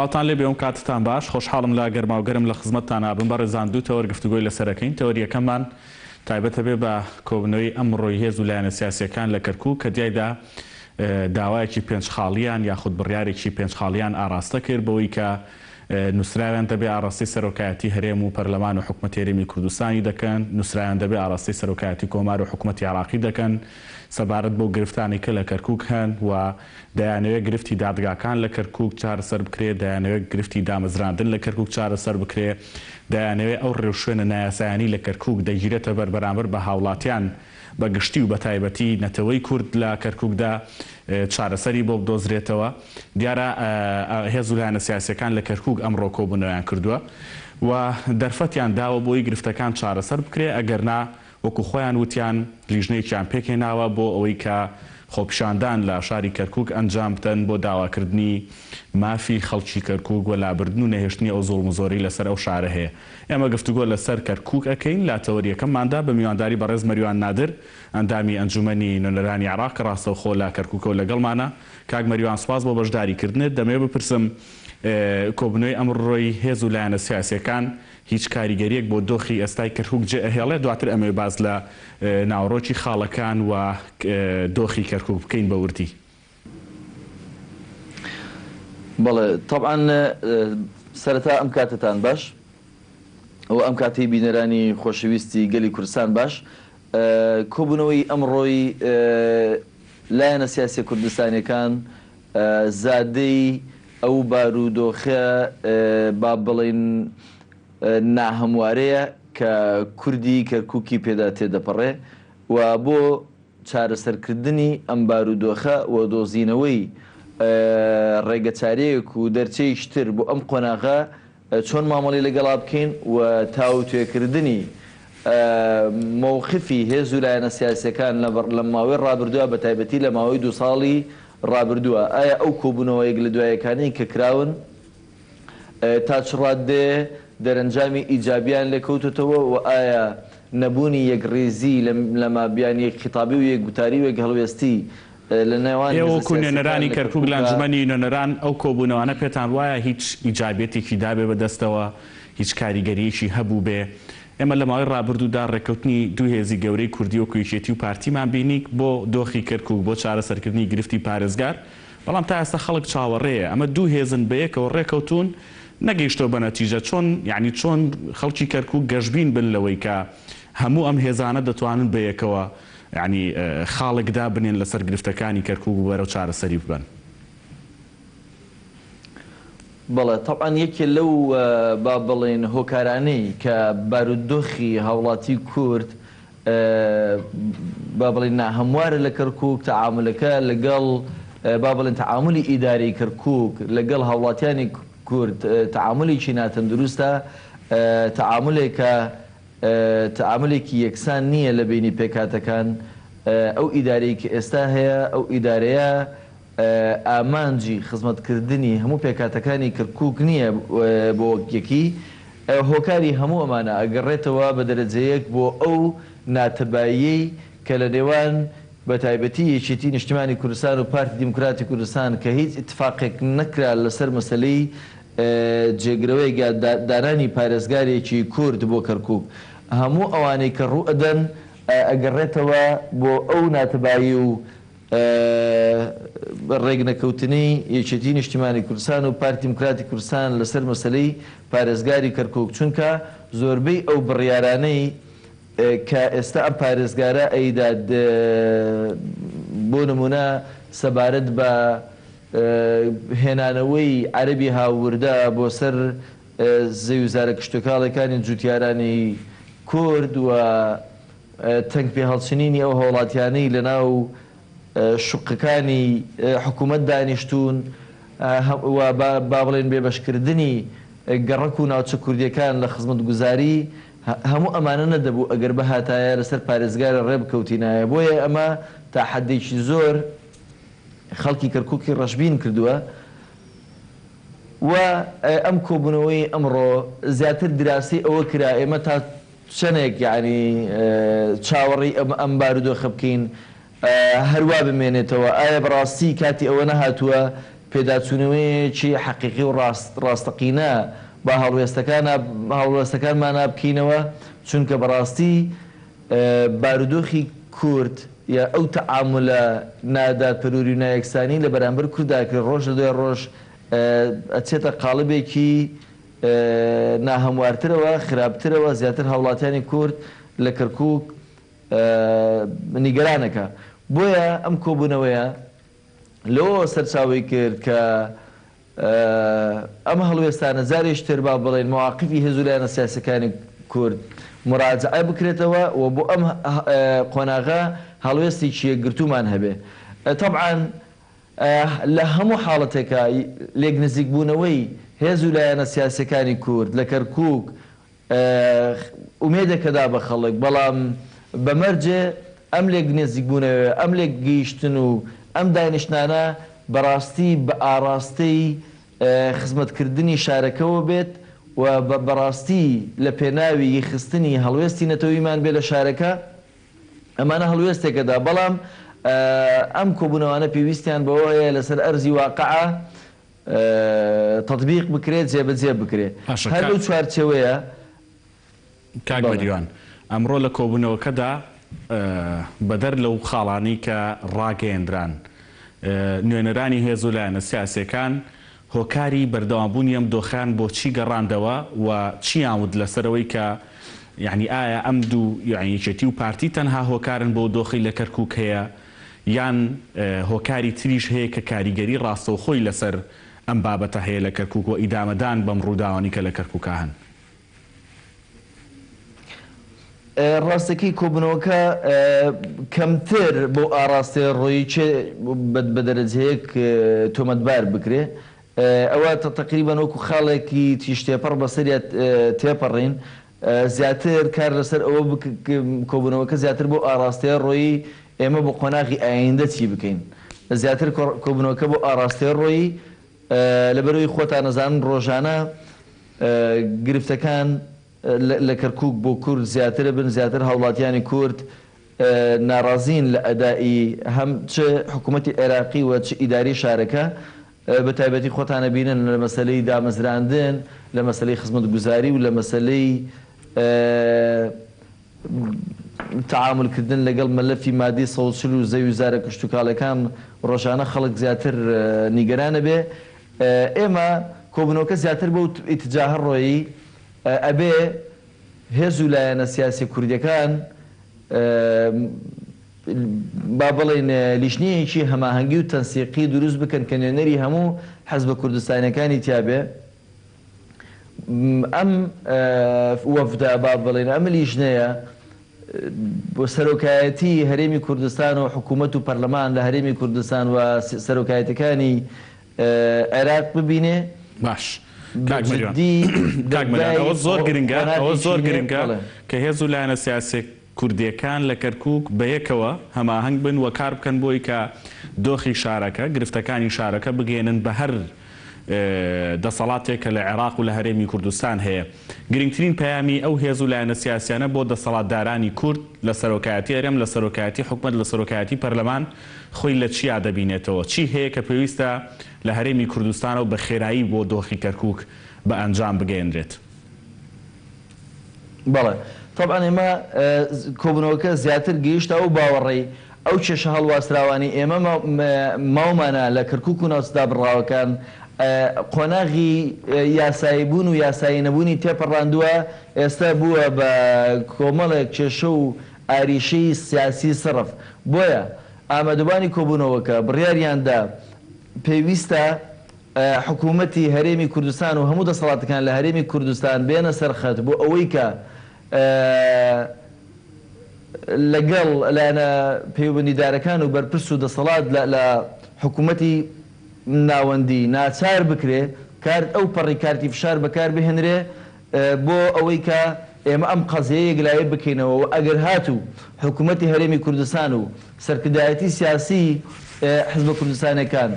سڵاتان لێ بێم کاتتان باش خۆشحاڵم لا گەرما و گەرم لە خزمەتتان ئابن بە ڕێزان دوو تەوەر گفتوگۆی لەسەرەکەین. تەوەریەکەمان تایبەتە بێ بە کۆبنەوەی ئەمڕۆی هێز و لایەنە سیاسیەکان لە کەرکووک کە دیایدا داوایەکی پێنجخاڵیان یاخود بڕیارێکی پێنجخاڵیان ئاراستە کرد بەوەی کە نووسراویان دەبێ ئاڕاستی سەرۆکایەتی هەرێم و پەرلەمان و حکومەتی هەرێمی کوردستانی دەکەن، نووسراویان دەبێ ئاڕاستی سەرۆکایەتی کۆمار و حکومەتی عێراقی دەکەن سەبارەت بۆ گرفتانی کە لە کەرکووک هەن و دەیانەوێت گرفتی دادگاکان لە کەرکووک چارەسەر بکرێت، دەیانەوێت گرفتی دامەزراندن لە کەرکووک چارەسەر بکرێت، دەیانەوێت ئەو ڕێوشوێنە نایاسایانی لە کەرکووک دەگیرێتە بەرامبەر بە هاوڵاتیان بە گشتی و بە تایبەتی نەتەوەی کورد لە کەرکووکدا چارەسەری بۆ بدۆزرێتەوە. دیارە هێز و لایەنە سیاسیەکان لە کەرکووک ئەمڕۆ کۆبوونەوەیان کردووە و دەرفەتیان داوە بۆی گرفتەکان چارەسەر بکرێ، ئەگەرنا وەکو خۆیان وتیان لیژنەیەکیان پێکێناوە بۆ ئەوەی کە خۆپیشاندان لە شاری کەرکووک ئەنجام بدەن بۆ داواکردنی مافی خەڵکی کەرکووک و لابردن و نەهێشتنی ئەو زۆڵم و زۆری لەسەر ئەو شارە هەیە. ئێمە گفتوگۆ لەسەر کەرکووک ئەکەین لە تەوەریەکەماندا بە میوانداری بەڕێز مەریوان نادر ئەندامی ئەنجومەنی نوێنەرانی عێراق ڕاستەوخۆ لە کەرکووکە و لەگەڵمانە. کاک مەریوان سوپاس بۆ بەشداریکردنت. دەمەوێت بپرسم کۆبنەوەی ئەمڕۆی هێز و لایەنە سیاسیەکان هیچ کاریگەریەک بۆ دۆخی ئێستای کەرکووک جێ ئەهێڵێ، دواتر ئەمێ باز لە ناوڕۆکی خاڵەکان و دۆخی کەرکووک بکەین بە وردی. بەڵێ طبعاً سەرەتا ئەم کاتتان باش ئەو ئەم کاتی بینەرانی خۆشەویستی گەلی کوردستان باش. کۆبوونەوەی ئەمڕۆی لایەنە سیاسی کوردستانیەکان زادەی ئەو بارودۆخە با بڵێن ناهەموارەیە کە کوردی کەرکووکی پێدا تێدەپەڕێ و بۆ چارەسەرکردنی ئەم بارودۆخە و دۆزینەوەی ڕێگەچارەیەک و دەرچەیشتر بۆ ئەم قۆناغا چۆن مامەڵی لەگەڵا بکەین و تاوتوێکردنی مووقفی هێز و لایەنە سیاسیەکان لە ماوەی ڕابردووە بە تایبەتی لە ماوەی 2 ساڵی ڕابردووە. ئایا ئەو کۆبوونەوەیەک لە دوایەکانی کە کراون تا چ ڕادێ دەرەنجامی ئیجابیان لێکەوتێتەوە و ئایا نەبوونی یەکڕێزی لە مابیان یەک خیتابی و یەک گوتاری و یەک هەڵوێستی لە نێوان ئێوەکو نوێنەرانی کەرکووک لە ئەنجومەنی نوێنەران ئەو کۆبوونەوانە پێتان وایە هیچ ئیجابێتێکی دابێ بەدەستەوە، هیچ کاریگەریەکی هەبوو بێ؟ ئێمە لە ماوەی ڕابردوودا ڕێکەوتنی دوو هێزی گەورەی کوردی و کوێچێتی و پارتیمان بینیک بۆ دۆخی کەرکووک بۆ چارەسەرکردنی گرفتی پارێزگار، بەڵام تا ئێستا خەڵک چاوەڕێیە. ئەمە دوو هێزن بەیەکەوە ڕێکەوتون نەگەیشتەوە بە نەتیجە. چۆن یعنی چۆن خەڵکی کەرکووک گەشبین بن لەوەی کە هەموو ئەم هێزانە دەتوانن بەیەکەوە یعنی خاڵێکدا بنێن لەسەر گرفتەکانی کەرکووک و بەرەو چارەسەری ببن؟ بەڵێ طبعاً یەکێ لەو با بڵێن هۆکارانەی کە بارودۆخی هاوڵاتی کورد با بڵێن ناهەموارە لە کەرکووک تەعاملەکە لەگەڵ با بڵێن تەعاملی ئیداری کەرکووک لەگەڵ هاوڵاتیانی کورد تەعاملێکی ناتەندروستە، تەعاملێکی یەکسان نییە لە بینی پێکاتەکان. ئەو ئیدارەی کە ئێستا هەیە ئەو ئیدارەیە ئامانجی خزمەتکردنی هەموو پێکاتەکانی کەرکووک نییە بۆ یەکی. هۆکاری هەموو ئەمانە ئەگەڕێتەوە بە دەرەجەیەک بۆ ئەو ناتەباییەی کە لە نێوان بە تایبەتی یەکێتی نیشتیمانی کوردستان و پارتی دیموکراتی کوردستان کە هیچ ئیتفاقێک نەکرا لەسەر مەسەلەی جێگرەوەی دانانی پارێزگارێکی کورد بۆ کەرکووک، هەموو ئەوانەی کە ڕوو ئەدەن ئەگەڕێتەوە بۆ ئەو ناتەبایی و ڕێگنەکەوتنی یەکێتی نیشتیمانی کوردستان و پارتی دیموکراتی کوردستان لەسەر مەسەلەی پارێزگاری کەرکووک. چونکە زۆربەی ئەو بڕیارانەی کە ئێستا ئەم پارێزگارە ئەیداد بۆ نمونە سەبارەت بە هێنانەوەی عەرەبی هاووردە بۆ سەر زەوی وزارە کشتتوکاڵەکانی جوتیارانی کورد و تەنگ پێ هەڵچنینی ئەو هەوڵاتیانەی لەناو شوقەکانی حکوومەت دانیشتون و با بڵێن بێبەشکردنی گەڕەک و ناوچە کوردیەکان لە خزمەتگوزاری، هەموو ئەمانە نەدەبوو ئەگەر بەهاتایە لەسەر پارێزگارە ڕێبکەوتینایە. بۆیە ئەمە تا حەدێکی زۆر خەڵکی کەرکووکی ڕەشبین کردووە و ئەم کۆبوونەوەی ئەمڕۆ زیاتر دراسی ئەوە کرا ئێمە تا چەندێک یعنی چاوەڕی ئەم بارودۆخە بکەین هەروە بمێنێتەوە. ئایا بەڕاستی کاتی ئەوە نەهاتووە پێداچوونەوەیەکی حەقیقی و ڕاستەقینە با هەڵوێستەکانمانە بکەینەوە چونکە بەڕاستی بارودۆخی کورد یا ئەو تەعاملە نادادپەروری و نایەکسانی لە بەرامبەر کورداکە ڕۆژ لە دوای ڕۆژ ئەچێتە قاڵبێکی ناهەموارترەوە خراپترەوە زیاتر هاوڵاتیانی کورد لە کەرکووک نیگەرانەکە. بۆیە ئەم کۆبوونەوەیە لەوە سەرچاوی کرد کە ئەم هەڵوێستانە جارێشتر با بڵێن مواقفی هێزی لایەنە سیاسەکانی کورد مراجعە بکرێتەوە و بۆ ئەم قۆناغا هەڵوێستێکی یەکگرتومان هەبێ. طبعاً لە هەموو حاڵەتێکە لێک نزیکبوونەوەی هێز و لایەنە سیاسەکانی کورد لە کەرکووک ئومێدەکەدا بە خەڵک، بەڵام بەمەرجێ ئەم لێک نزیکبوونەوە ئەم لێک گەیشتن و ئەم دانیشتانە بەڕاستی بە ئاراستەی خزمەتکردنی شارەکەەوە بێت و بەڕاستی لە پێناوی یەخستنی هەڵوێستی نەتەوەیمان بێ لە شارەکە ئەمانە هەڵوێستێکەدا. بەڵام ئەم کۆبوونەوانە پێویستیان بەوە هەیە لەسەر ئەرزی واقعە تەطبیق بکرێت، جێبەجێ بکرێت. هەر لەو چوارچێوەیە کاک بەریوان ئەمڕۆ لە کۆبوونەوەکەدا بەدەر لەو خاڵانی کە ڕاگەیەندران نوێنەرانی هێز و لایەنە سیاسیەکان هۆکاری بەردەوامبوونی ئەم دۆخیان بۆ چی گەڕاندەوە و چیان ود لەسەرەوەی کە یعنی ئایا ئەم دوو یەکێتی و پارتی تەنها هۆکارن بۆ دۆخی لە کەرکووک هەیە یان هۆکاری تریش هەیە کە کاریگەری ڕاستەوخۆی لەسەر ئەم بابەتە هەیە لە کەرکووک و ئیدامەدان بەم ڕووداوانی کە لە کەرکووکە هەن؟ ڕاستەکەی کۆبنەوەکە کەمتر بۆ ئاراستەی ڕۆیی بە دەرەجەیەک تۆمەتبار بکرێ. ئەوە تقریبان وەکو خاڵێکی تیشتێپەڕ بەسەری تێپەڕین زیاتر کار لەسەر ئەوە کۆبنەوەکە زیاتر بۆ ئاراستەیە ڕۆیی ئێمە بۆ قۆناغی ئایندە چی بکەین. زیاتر کۆبنەوەکە بۆ ئاراستەیە ڕۆیی لەبەرەوەی خۆتان نەزانن ڕۆژانە گرفتەکان لە کەرکووک بۆ کورد زیاترە بن، زیاتر هاوڵاتیانی کورد ناڕازین لە ئەدایی هەم چ حکوومەتی عێراقی و چ ئیداری شارەکە بە تایبەتی خۆتانە بینن لە مەسلەی دامەزراندن، لە مەسلەی خزمەتگوزاری و لە مەسلەی تعاملکردن لەگەڵ مەلەفی مادی سەوچل و زەوی وزارە کشتتوکاڵەکان ڕۆژانە خەڵک زیاتر نیگەرانە بێ. ئێمە کۆبنەوەکە زیاتر بۆ ئیتجاه ڕۆیی ئەبێ هێز و لایەنە سیاسی کوردیەکان با بڵێن لیژنەیەکی هەماهەنگی و تەنسیقی دروست بکەن کە نوێنەری هەموو حەزبە کوردستانەکانی تیابێ. ئەم وەفدا با بڵێن ئەم لیژنەیە بۆ سەرۆکایەتی هەرێمی کوردستان و حکوومەت و پەرلەمان لە هەرێمی کوردستان و سەرۆکایەتەکانی عێراق ببینێ. باش ئەوە زۆر گرنگە کە هێز و لایەنە سیاسی کوردیەکان لە کەرکووک بەیەکەوە هەماهەنگ بن و کار بکەن بۆی کە دۆخی شارەکە گرفتەکانی شارەکە بگێنن بە هەر دەسەڵاتێکە لە عێراق و لە هەرێمی کوردستان هەیە. گرنگترین پەیامی ئەو هێز و لایەنە سیاسیانە بۆ دەسەڵاتدارانی کورد لە سەرۆکایەتی هەرێم، لە سەرۆکایەتی حکوومەت، لە سەرۆکایەتی پەرلەمان خۆی لە چیا دەبینێتەوە؟ چی هەیە کە پێویستە لە هەرێمی کوردستان و بە خێرایی بۆ دۆخی کەرکووک بە ئەنجام بگەێنرێت؟ بەڵێ طبعا ئێمە کۆبنەوەکە زیاتر گەیشتە ئەو باوەڕێی ئەو کێشە هەڵواسراوانی ئێمە ماومانە لە کەرکووک و ناوچەدا بڕاوەکان قۆناغی یاسایی بوون و یاسایی نەبوونی تێپەڕاندووە ئێستا بووە بە کۆمەڵێک کێشە و ئاریشەی سیاسی سڕف. بۆیە ئامادەبانی کۆبوونەوەکە بڕیاریاندا پێویستە حکوومەتی هەرێمی کوردستان و هەموو دەسەڵاتەکان لە هەرێمی کوردستان بێنە سەرخەت بۆ ئەوەی کە لەگەڵ لایەنە پەیوەندیدارەکان و بەرپرس و دەسەڵات لە حکوومەتی ناوەندی ناچار بکرێ ئەو پەڕی کارتی فشار بەکار بهێنرێ بۆ ئەوەی کە ئێمە ئەم قەزەیە یەکلایە بکەینەوە و ئەگەر هاتوو حکوومەتی هەرێمی کوردستان و سەرکردایەتی سیاسی حزبە کوردستانەکان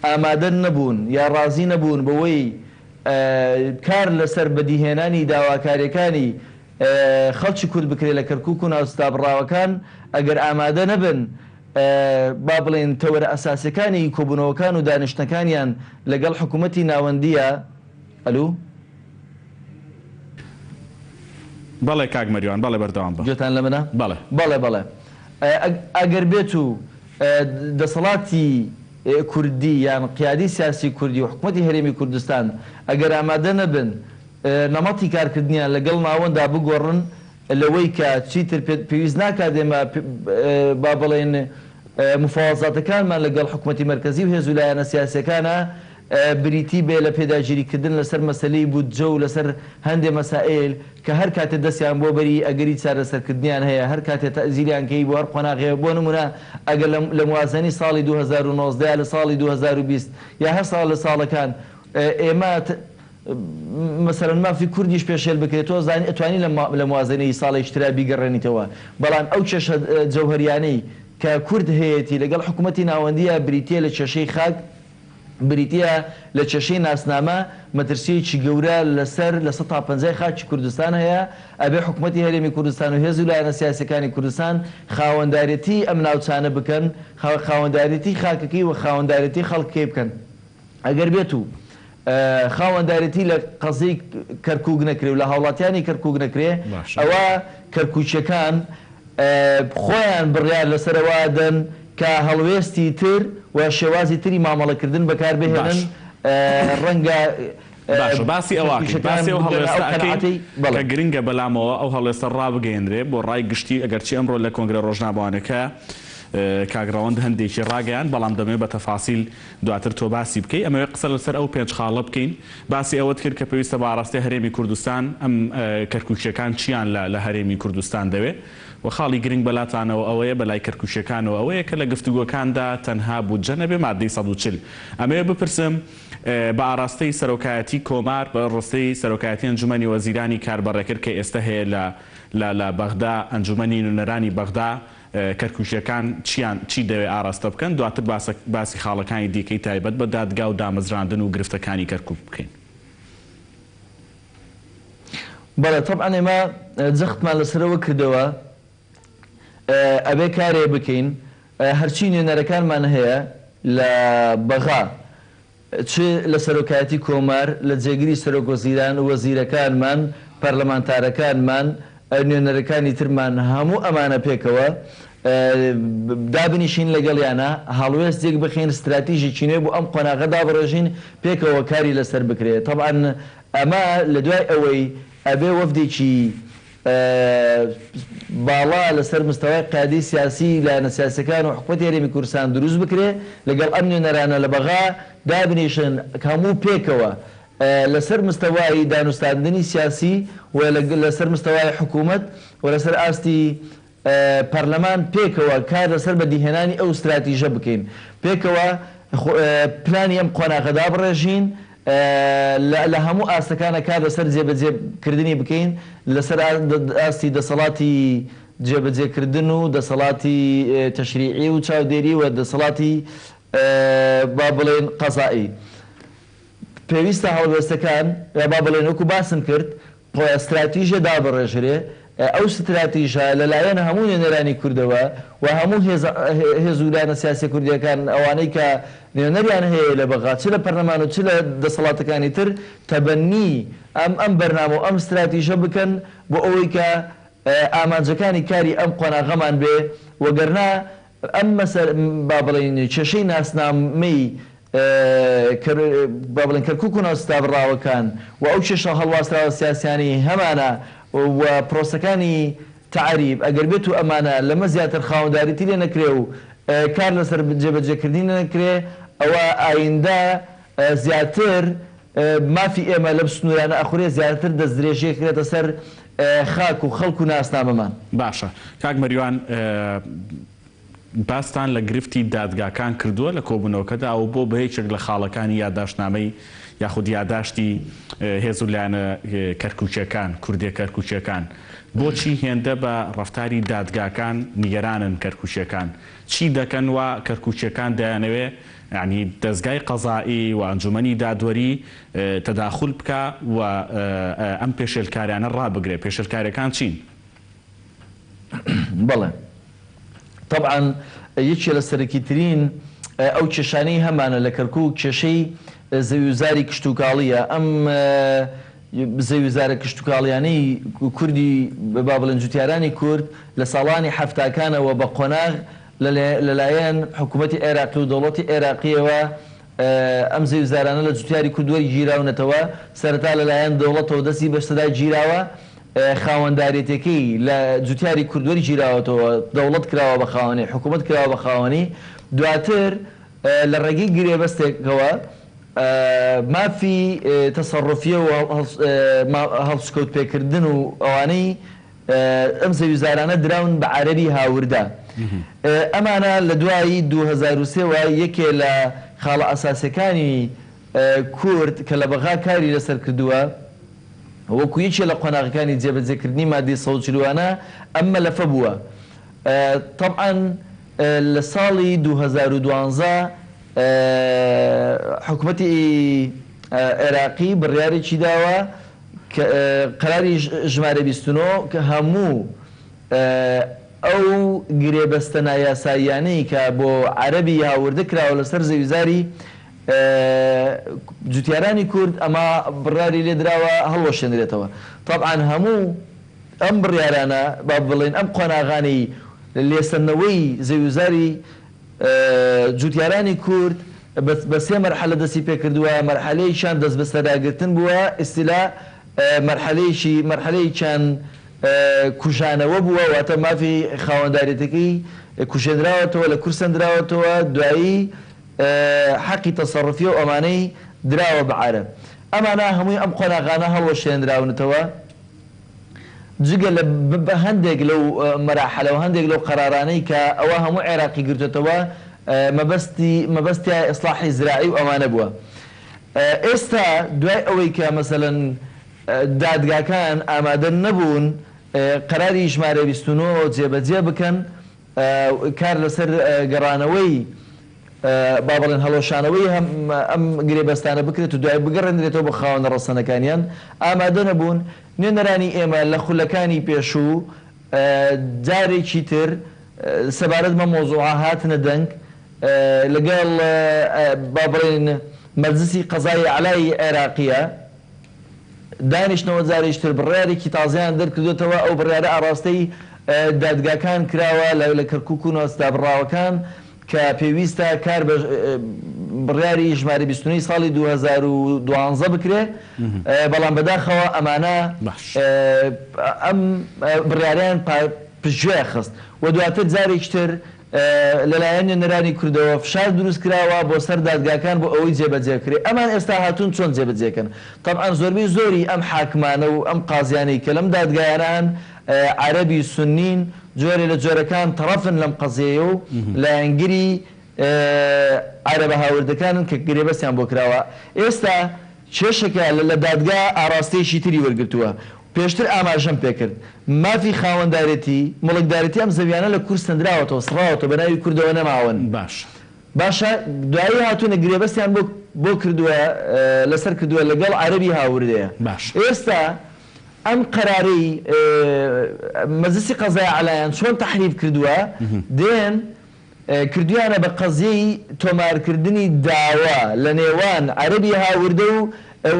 ئامادە نەبوون یا ڕازی نەبوون بەوەی کار لەسەر بەدیهێنانی داواکاریەکانی خەڵکی کورد بکرێت لە کەرکووک و ناوچەدا بڕاوەکان ئەگەر ئامادە نەبن با بڵێن تەوەرە ئەساسەکانی کۆبوونەوەکان و دانیشتەکانیان لەگەڵ حکوومەتی ناوەندیە. ئەلو بەڵێ کاک مەریوان بەڵێ بەردەوام بە گوێتان لە منە؟ بەڵێ بەڵێ بەڵێ ئەگەر بێت و دەسەڵاتی کوردی یان قیادی سیاسی کوردی و حکوومەتی هەرێمی کوردستان ئەگەر ئامادە نەبن نەمەتی کارکردنیان لەگەڵ ناوەندا بگۆڕن لەوەی کە چیتر پێویست ناکات ئێمە با بڵێن مفاوەزاتەکانمان لەگەڵ حکوومەتی مەرکەزی و هێز و لایەنە سیاسیەکانە بریتی بێ لە پێداگیریکردن لەسەر مەسەلەی بودجە و لەسەر هەندێک مەسائل کە هەر کاتێ دەستیان بۆ بەری ئەگەری چارەسەرکردنیان هەیە هەر کاتێ تەزیریان کەی بۆ هەر قۆناغەیە بۆ نمونە ئەگەر لە موازنەی ساڵی 2019 لە ساڵی 2020 یا هەر ساڵ لە ساڵەکان ئێمە مەسەرەن مافی کوردیش پێشێل بکرێتەوە زانی ئەتوانی لە موازنەی ساڵی اشترا بیگەڕێنیتەوە بەڵام ئەو کێشە جەوهریانەی کە کورد هەیەی لەگەڵ حکوومەتی ناوەندیە بریتە لە کێشەی خاک بریتە لە کێشەی ناسنامە مەترسیەکی گەورە لەسەر لە 150 خاکی کوردستان هەیە ئەبێ حکوومەتی هەرێمی کوردستان و هێز و لایەنە سیاسەکانی کوردستان خاوەنداریەتی ئەم ناوچانە بکەن خاوەنداریەتی خاکەکەی و خاوەنداریەتی خەڵکەکەی بکەن ئەگەر بێت و خاوەنداریەتی لە قەزەی کەرکووک نەکرێ و لە هاوڵاتیانی کەرکووک نەکرێ ئەوە کەرکووچەکان خۆیان بڕیار لەسەرەوادن کە هەڵوێستی تر و شێوازی تری مامەڵەکردن بەکاربهێنن ڕەنگە باسی ئەوواکە باسی ئەو هەڵێستاکەی کە گرنگە بەلامەوە ئەو هەڵێستە ڕابگەێنرێ بۆ ڕای گشتی ئەگەرچی ئەمڕۆ لە کۆنگرە ڕۆژنامەوانەکە کاگڕەوەند هەندێکی ڕاگەیان بەڵام دەمێت بە تەفاسیل دواتر تۆ باسی بکەیت ئەمەوێ قسە لەسەر ئەو پێنج خاڵە بکەین باسی ئەوەت کرد کە پێویستە بە ئاڕاستی هەرێمی کوردستان ئەم کەرکووچیەکان چیان لە هەرێمی کوردستان دەوێت و خاڵی گرنگ بەلاتانەوە ئەوەیە بەلای کەرکووچیەکانەوە ئەوەیە کە لە گفتوگۆکاندا تەنها بودجە نەبێ مادەی 140 ئەمەوێ بپرسم بە ئاراستەی سەرۆکایەتی کۆمار بە ڕستەی سەرۆکایەتی ئەنجومەنی وەزیرانی کاربەڕێکرد کە ئێستا هەیە لە بەغدا ئەنجومەنی نوێنەرانی بەغدا کەرکووچیەکان چی دەوێت ئاراستە بکەن دواتر باسی خاڵەکانی دیکەی تایبەت بە دادگا و دامەزراندن و گرفتەکانی کەرکووک بکەین. بەڵێ طبعاً ئێمە جەختمان لەسەرەوە کردەوە ئەبێ کارێ بکەین هەرچی نوێنەرەکانمان هەیە لە بەغا چ لە سەرۆکایەتی کۆمار لە جێگیری سەرۆکوەزیران و وەزیرەکانمان پەرلەمانتارەکانمان نوێنەرەکانی ترمان هەموو ئەمانە پێکەوە دابنیشین لەگەڵیانە هەڵوێستێک بخین استراتیژی چینێ بۆ ئەم قۆناغەدا بڕۆژین پێکەوە کاری لەسەر بکرێت طبعاً ئەمە لە دوای ئەوەی ئەبێ وەفدێکی باڵا لەسەر مستەوای قیادی سیاسی لایەنە سیاسەکان و حکوومەتی هەرێمی کوردستان دروست بکرێ لەگەڵ ئەم نوێنەرانە لە بەغا دابنیشن هەموو پێکەوە لەسەر مستەوای دانوستاندنی سیاسی و لەسەر مستەوای حکوومەت و لەسەر ئاستی پەرلەمان پێکەوە کار لەسەر بەدیهێنانی ئەو استراتیژە بکەین پێکەوە پلانی ئەم قۆناغەدا بڕێژین لە هەموو ئاستەکانە کار لەسەر جێبەجێکردنی بکەین لەسەر ئاستی دەسەڵاتی جێبەجێکردن و دەسەڵاتی تەشریعی و چاودێری و دەسەڵاتی با بڵێن قەزایی پێویستە هەڵوێستەکان با بڵێن وەکو باسم کرد استراتیژە دابڕێژرێ ئەو استراتیژە لەلایەن هەموو نوێنەرانی کوردەوە و هەموو هێز و لایەنە سیاسی کوردیەکان ئەوانەی کە نوێنەریان هەیە لە بەغا چ لە پەرلەمان و چ لە دەسەڵاتەکانی تر تەبەنی ئەم بەرنامە و ئەم استراتیژە بکەن بۆ ئەوەی کە ئامانجەکانی کاری ئەم قۆناغەمان بێ وەگەرنا ئەم با بڵێن کێشەی ناسنامەی با بڵێن کەرکووک و ناوستابڕاوەکان و ئەو کێشە هەڵواستراوە سیاسیانی هەمانە و پرۆسەکانی تعریب ئەگەر بێت و ئەمانە لەمە زیاتر خاوەنداریتی لێ نەکرێ و کار لەسەر جێبەجێکردنی نەکرێ ئەوە ئایندە زیاتر مافی ئێمە لەم سنوورانە ئەخورێ زیاتر دەستدرێژی کرێتە سەر خاک و خەڵک و ناسنامەمان. باشە کاک مەریوان باستان لە گرفتی دادگاکان کردووە لە کۆبوونەوەکەدا و بۆ بەهێچێک لە خاڵەکانی یادداشتنامەی یاخود یادداشتی هێز و لایەنە کەرکووچیەکان کوردیە کەرکووچیەکان بۆچی هێندە بە ڕەفتاری دادگاکان نیگەرانن کەرکووچیەکان چی دەکەن و کەرکووچیەکان دەیانەوێ یعنی دەستگای قەزایی و ئەنجومەنی دادوەری تەداخل بکە و ئەم پێشێلکاریانە ڕابگرێ پێشێلکاریەکان چین؟ بەڵێ طبعاً یەکێ لە سەرەکیترین ئەو کێشانەی هەمانە لە کەرکووک کێشەی زەویزاری کشتتوکاڵیە. ئەم زەویزارە کشتتوکاڵیانەی کوردی با بڵێن جوتیارانی کورد لە ساڵانی هەفتاکانەوە بە قۆناغ لەلایەن حکوومەتی عێراقی و دەوڵەتی عێراقیەوە ئەم زەویزارانە لە جوتیاری کوردوەری گیراونەتەوە سەرەتا لەلایەن دەوڵەتەوە دەستی بەشتەدا گیراوە خاوەنداریەتەکەی لە جوتیاری کوردوەری گیراوەتەوە دەوڵەت کراوە بە خاوەنی حکوومەت کراوە بە خاوەنی دواتر لە ڕێگەی گرێبەستێکەوە مافی تەسەڕفیە و هەڵسکەوت پێکردن و ئەوانەی ئەم زەویزارانە دراون بە عەرەبی هاوردا. ئەمانە لە دوایی 2003ەوە یەکێ لە خاڵە ئەساسیەکانی کورد کە لە بەغا کاری لەسەر کردووە وەکو یەکێ لە قۆناغەکانی جێبەجێکردنی مادی سەوچلوانە ئەمە لەفە بووە. طبعاً لە ساڵی 2012 حکوومەتی عێراقی بڕیارێکی داوە قەراری ژمارە 29 کە هەموو ئەو گرێبەستە نایاساییانەی کە بۆ عەرەبی هاوردە کراوە لەسەر زەویزاری جوتیارانی کورد ئەمە بڕیاری لێ دراوە هەڵوەشێنرێتەوە. طبعاً هەموو ئەم بڕیارانە با بڵێن ئەم قۆناغانی لێسەنەوەی زەویزاری جوتیارانی کورد بە سێ مەرحەلە دەستی پێکردووە. مەرحەلەیەکیان دەست بە سەراگرتن بووە، ئیستیلا مەرحەلەیەکیان کوژانەوە بووە، واتە مافی خاوەنداریەتەکەی کوژێنراوەتەوە لە کورد سەندراوەتەوە، دوایی حەقی تەسەڕفی و ئەمانەی دراوە بە عەرەب. ئەمانە هەمووی ئەم قۆناغانە هەڵوەشێنراونەتەوە جگە لە هەندێک لەو مەراحەلە و هەندێک لەو قەرارانەی کە ئەوە هەموو عێراقی گرتوێتەوە مەبەستی ئیسلاحی زراعی و ئەمانە بووە. ئێستا دوای ئەوەی کە مەسەلەن دادگاکان ئامادە نەبوون قەراری ژمارە 29 جێبەجێ بکەن، کار لەسەر گەڕانەوەی با بڵێن هەڵۆشانەوەی ئەم گرێبەستانە بکرێت و دوای بگەڕێنرێتەوە بە خاوەنە ڕەسەنەکانیان ئامادە نەبوون. نوێنەرانی ئێمە لە خولەکانی پێشوو جارێکی تر سەبارەت بە مۆزوعە هاتنە دەنگ لەگەڵ با بڵێن مەجلیسی قەزای عەلای عێراقیە دانیشتنەوە جارێکتر بڕیارێکی تازیان دەرکردوێتەوە. ئەو بڕیارە ئاراستەی دادگاکان کراوە لە کەرکووک و نۆستابڕاوەکان کە پێویستە کار بە بڕیاری ژمارە 29 ساڵی 2012 بکرێ، بەڵام بەداخەوە ئەمانە ئەم بڕیاریان پشتگوێ خست و دواتر جارێکتر لەلایەن نوێنەرانی کوردەوە فشار دروست کراوە بۆ سەر دادگاکان بۆ ئەوەی جێبەجێکرێ. ئەمان ئێستا هاتوون چۆن جێبەجێکن؟ طبعاً زۆربەی زۆری ئەم حاکمانە و ئەم قازیانەی کە لەم دادگایانان عەرەبی سونین جۆرێ لە جۆرەکان تەڕەفن لەم قەزیەیە و لایەنگری عەرەبە هاوردەکانن کە گرێبەستیان بۆ کراوە. ئێستا کێشێکە لە دادگا ئاراستەیەکی تری وەرگرتووە. پێشتر ئاماژەم پێکرد مافی خاوەندارێتی مڵکدارەتی ئەم زەویانە لە کورد سەندراوەتەوە سڕاوەتەوە بە ناوی کوردەوە نەماون. باشە دوایی هاتوونە گرێبەستیان بۆ کردووە لەسەر کردووە لەگەڵ عەرەبی هاوردەیە. ئێستا ئەم قەرارەی مەجلیسی قەزای عەلایان چۆن تەحریف کردووە دێن کردویانە بە قەزیەی تۆمارکردنی داوا لە نێوان عەرەبی هاوردە و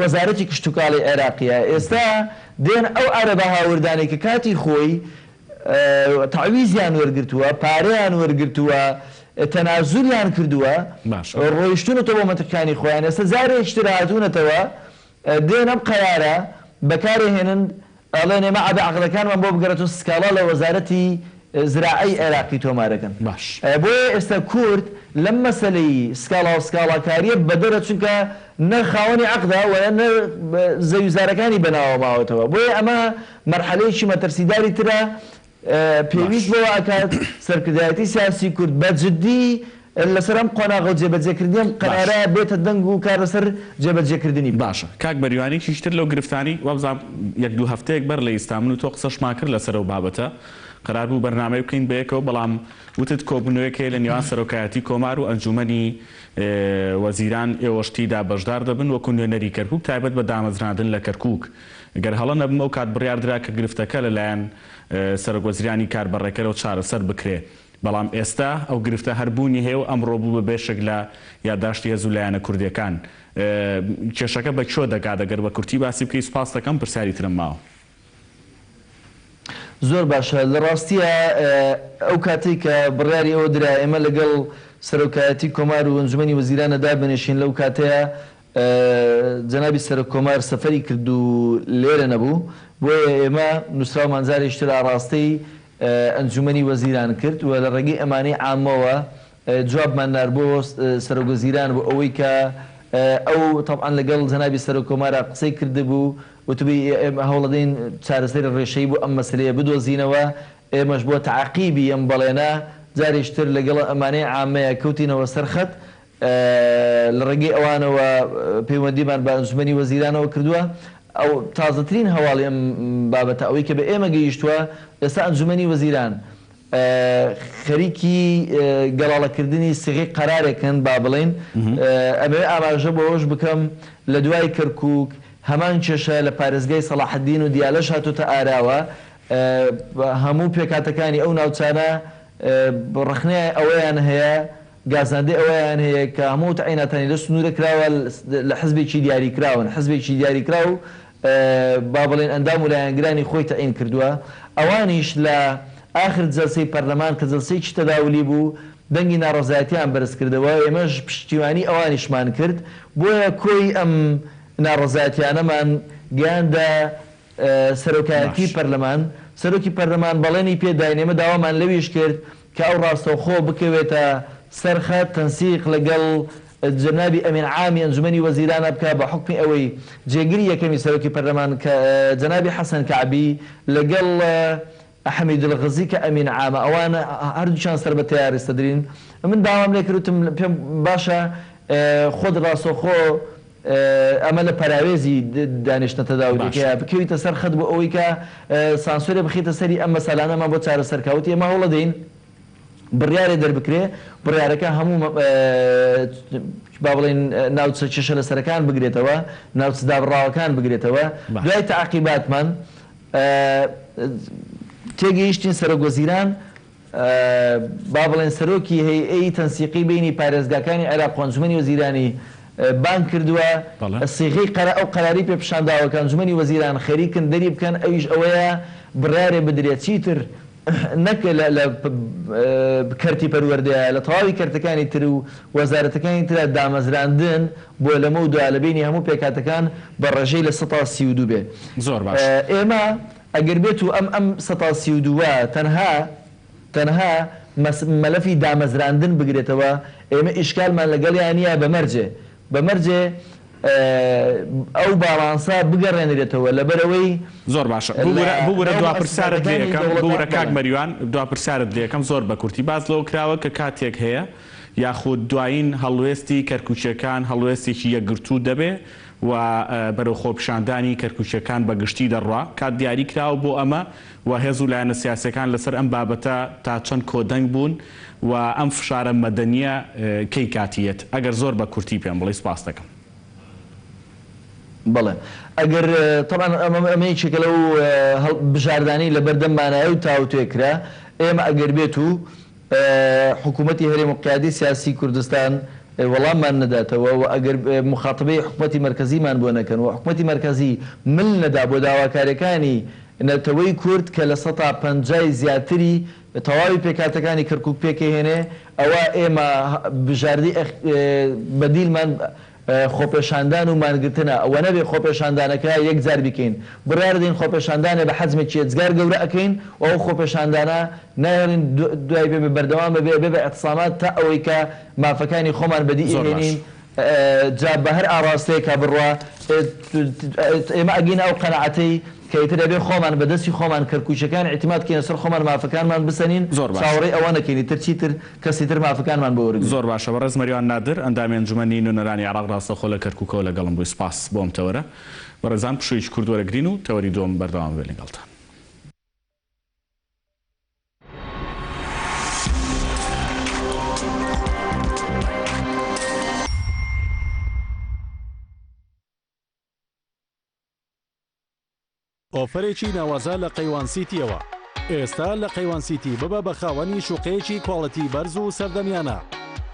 وەزارەتی کشتتوکاڵی عێراقیە. ئێستا دێن ئەو عەرەبە هاوردانەی کە کاتی خۆی تەعویزیان وەرگرتووە، پارەیان وەرگرتووە، تەنازولیان کردووە، ڕۆیشتونەتەوە بۆ مەترکانی خۆیان. ئێستا جارێکتر هاتوونەتەوە دێن ئەم قەرارە بەکارهێنن ئەڵێن ئێمە عەقدەکانمان بۆ بگەڕێتەوە سکاڵا لە وەزارەتی زراعی عێراقی تۆمارەکەن. بۆیە ئێستا کورد لەم مەسەلەی سکاڵا و سکاڵاکاریە بەدەرە چونکە نە خاوەنی عەقدا و نە زەویزارەکانی بەناوە ماوەتەوە. بۆیە ئەمە مەرحەلەیەکی مەترسیداری ترە پێویست بۆ ئاکات سەرکردایەتی سیاسی کورد بەجددی لەسەر ئەم قۆناغە جێبەجێکردنی قەرارە بێتە دەنگ و کار لەسەر جێبەجێکردنی. باشە کاک بەریوانی شتر لەو گرفتانی وابزانام یەک دوو هەفتەیەک بەر لە ئیستانبول و تۆ قسەشمان کرد لەسەر ئەو بابەتە قرار بوو بەرنامەی بکەین بەیەکەوە، بەڵام وتت کۆبوونەوەیەکێ لە نێوان سەرۆکایەتی کۆمار و ئەنجومەنی وەزیران ئێوەشتیدا بەشدار دەبن وەکو نوێنەری کەرکووک تایبەت بە دامەزراندن لە کەرکووک. گەر هەڵە نەبم ئەو کات بڕیاردرا کە گرفتەکە لەلایەن سەرۆکوەزیرانی کاربەڕێکەرەوە چارەسەر بکرێ. بەڵام ئێستا ئەو گرفتە هەربوونی هەیە و ئەمڕۆ بوو بە بێشێک لە یادداشتی هەزوو لایەنە کوردیەکان کێشەکە بە چۆ دەکات ئەگەر بە کورتی باسی بکەی سوپاس دەکەم پرسیاری ترم ماوە. زۆر باشە لە ڕاستیە ئەو کاتێک کە بڕیاری ئەوە درا ئێمە لەگەڵ سەرۆکایەتی کۆمار و ئەنجومەنی وەزیرانە دابنێشین لەو کاتەیە جەنابی سەرۆک کۆمار سەفەری کرد و لێرە نەبوو بۆیە ئێمە نووسراومان جارێکتر ئاڕاستەی ئەنجومەنی وەزیران کرد و لە ڕێگەی ئەمانەی عامەوە جوابمان نار بۆ سەرۆک وەزیران بۆ ئەوەی کە ئەو تەبعاً لەگەڵ جەنابی سەرۆک کۆمارە قسەی کردبوو وتبی هەوڵەدەین چارەسەری ڕێشەی بۆ ئەم مەسلەیە بدۆزینەوە ئێمەش بۆ تعقیبی ئەم بەڵێنە جارێکتر لەگەڵ ئەمانەی عامەیە کەوتینەوە سەرخەت لە ڕێگەی ئەوانەوە پەیوەندیمان بە ئەنجومەنی وەزیرانەوە کردووە ئەو تازەترین هەواڵی ئەم بابەتە ئەوەی کە بە ئێمە گەیشتووە ئێستا ئەنجومەنی وەزیران خەریکی گەڵاڵەکردنی سێغی قەرارێکن با بڵێن ئەمەوێ ئاماژە بۆ ئەوش بکەم لە دوای کەرکووک هەمان کێشە لە پارێزگای سەلاحەدین و دیالەش هاتوتە ئاراوە هەموو پێکاتەکانی ئەو ناوچانە ڕخنەیە ئەوەیان هەیە گازاندەی ئەوەیان هەیە کە هەموو تەعیناتانی لە سنوورە کراوە لە حزبێکی دیاریکراون حزبێکی دیاریکرا و با بڵێن ئەندام و لایەنگرانی خۆی تەعین کردووە ئەوانیش لە آخر جلسەی پەرلەمان کە جلسەیەکی تەداولی بوو دەنگی ناڕەزایەتیان بەرز کردەوە ئێمەش پشتیوانی ئەوانیشمان کرد بۆیە کۆی ئەم ناڕەزایەتیانەمان گەیاندە سەرۆکایەتی پەرلەمان سەرۆکی پەرلەمان بەڵێنی پێداین ئێمە داوامان لەویش کرد کە ئەو ڕاستەوخۆ بکەوێتە سەرخەت تەنسیق لەگەڵ جەنابی ئەمین عامی ئەنجومەنی وەزیرانە بکە بە حوکمی ئەوەی جێگیری یەکەمی سەرۆکی پەرلەمان کە جەنابی حەسەن کەعبی لەگەڵ ئەحمید الغەزی کە ئەمین عامە ئەوانە هەردووچیان سەر بە تەیاریستە درین من داوام لێ کردوتم پێم باشە خۆت ڕاستەوخۆ ئەمە لە پەراوێزی دانیشتە تەداولیەکەیە بکەویتە سەر خەت بۆ ئەوەی کە سانسۆرێ بخیتە سەری ئەم مەسەلانەمان بۆ چارەسەرکەوتی ئێمە هەوڵە دەین بڕیارێ دەربکرێ بڕیارەکە هەموو با بڵێن ناوچە چێشە لەسەرەکان بگرێتەوە ناوچە دابڕاوەکان بگرێتەوە دوای تەعقیباتمان تێگەیشتین سەرۆک وەزیران با بڵێن سەرۆکی هەیئەی تەنسیقی بینی پارێزگاکانی عێراق و ئەنجومەنی وەزیرانی بان کردووە سیغەی ئەو قەراری پێ پیشانداوە کە ئەنجومەنی وەزیران خەریکن دەری بکەن ئەویش ئەوەیە بڕیارێ بدرێت چیتر نەک لە کەرتی پەروەردەیە لە تەواوی کەرتەکانی تر و وەزارەتەکانی ترە دامەزراندن بۆ لەمە و دوای لە بینی هەموو پێکاتەکان بە ڕێژەی لە 132 بێ زۆر باش ئێمە ئەگەر بێت و ئەم 132 تەنها مەلەفی دامەزراندن بگرێتەوە ئێمە ئیشکالمان لەگەڵیانە بەمەرجێ ئەو باڵانسا بگەڕێنرێتەوە لەبەرەوەی زۆر باشە ببوورە دواپرسیارت لێەکەم ببوورە کاک مەریوان دواپرسیارت لێەکەم زۆر بە کورتی باز لەوە کراوە کە کاتێک هەیە یاخود دوایین هەڵوێستی کەرکوچیەکان هەڵوێستێکی یەکگرتوو دەبێ و بەرەو خۆپیشاندانی کەرکوچیەکان بەگشتی دەڕوا کات دیاری کراوە بۆ ئەمە و هێز و لایەنە سیاسەکان لەسەر ئەم بابەتە تا چەند کۆدەنگ بوون و ئەم فشارە مەدەنیە کەی کاتیەت ئەگەر زۆر بە کورتی پێم بڵێ سپاس دەکەم. بەڵێ ئەگەر تەڵان ئەمەیەکێکە لەو بژاردانی لە بەردەممانایە و تاوتێکرا ئێمە ئەگەر بێت و حکوومەتی هەرێم و قیادی سیاسی کوردستان وەڵاممان نەداتەوە و ئەگەر مخاتبەی حکوومەتی مەرکەزیمان بۆ نەکەن و حکوومەتی مەرکەزی مل نەدا بۆ داواکاریەکانی نەتەوەی کورد کە لە 150 زیاتری تەواوی پێکاتەکانی کەرکووک پێکەهێنێ ئەوە ئێمە بژاردی بەدیلمان خۆپێشاندان و مانگرتنە ئەوە نەبێ خۆپێشاندانەکە یەکجار بکەین بڕیار دەین خۆپێشاندانە بە حەزمێکی جگار گەورە ئەەکەین و ئەو خۆپێشاندانە نایڵین دوای بێ بەردەوام بێ بە ئەتسامات تا ئەوەی کە مافەکانی خۆمان بەدی ئێنین جا بە هەر ئاڕاستەیەکە بڕوا ئێمە ئەگەین ئەو قەنەعەتەی کەیتر دەبێ خۆمان بەدەستی خۆمان کەرکوچەکان اعتیماد کەینە سەر خۆمان مافەکانمان بسەنین چاوەڕێی ئەوە نەکەینی تر چیتر کەسی تر مافەکانمان بۆ وەرگرت. زۆر باشە بەڕێز مەریوان نادر ئەندامی ئەنجومەنی نوێنەرانی عێراق ڕاستەوخۆ لە کەرکووکەوە لەگەڵم بووی سپاس بۆم تەوەرە بەڕێزان پشوویەکی کورد وەرەگرین و تەوەری دووەم بەردەوام بێ لەگەڵتان. ئۆفەرێکی ناوازە لە قەیوان سیتیەوە ئێستا لە قەیوان سیتی ببە بە خاوەنی شوقەیەکی کۆڵەتی بەرز و سەردەمیانە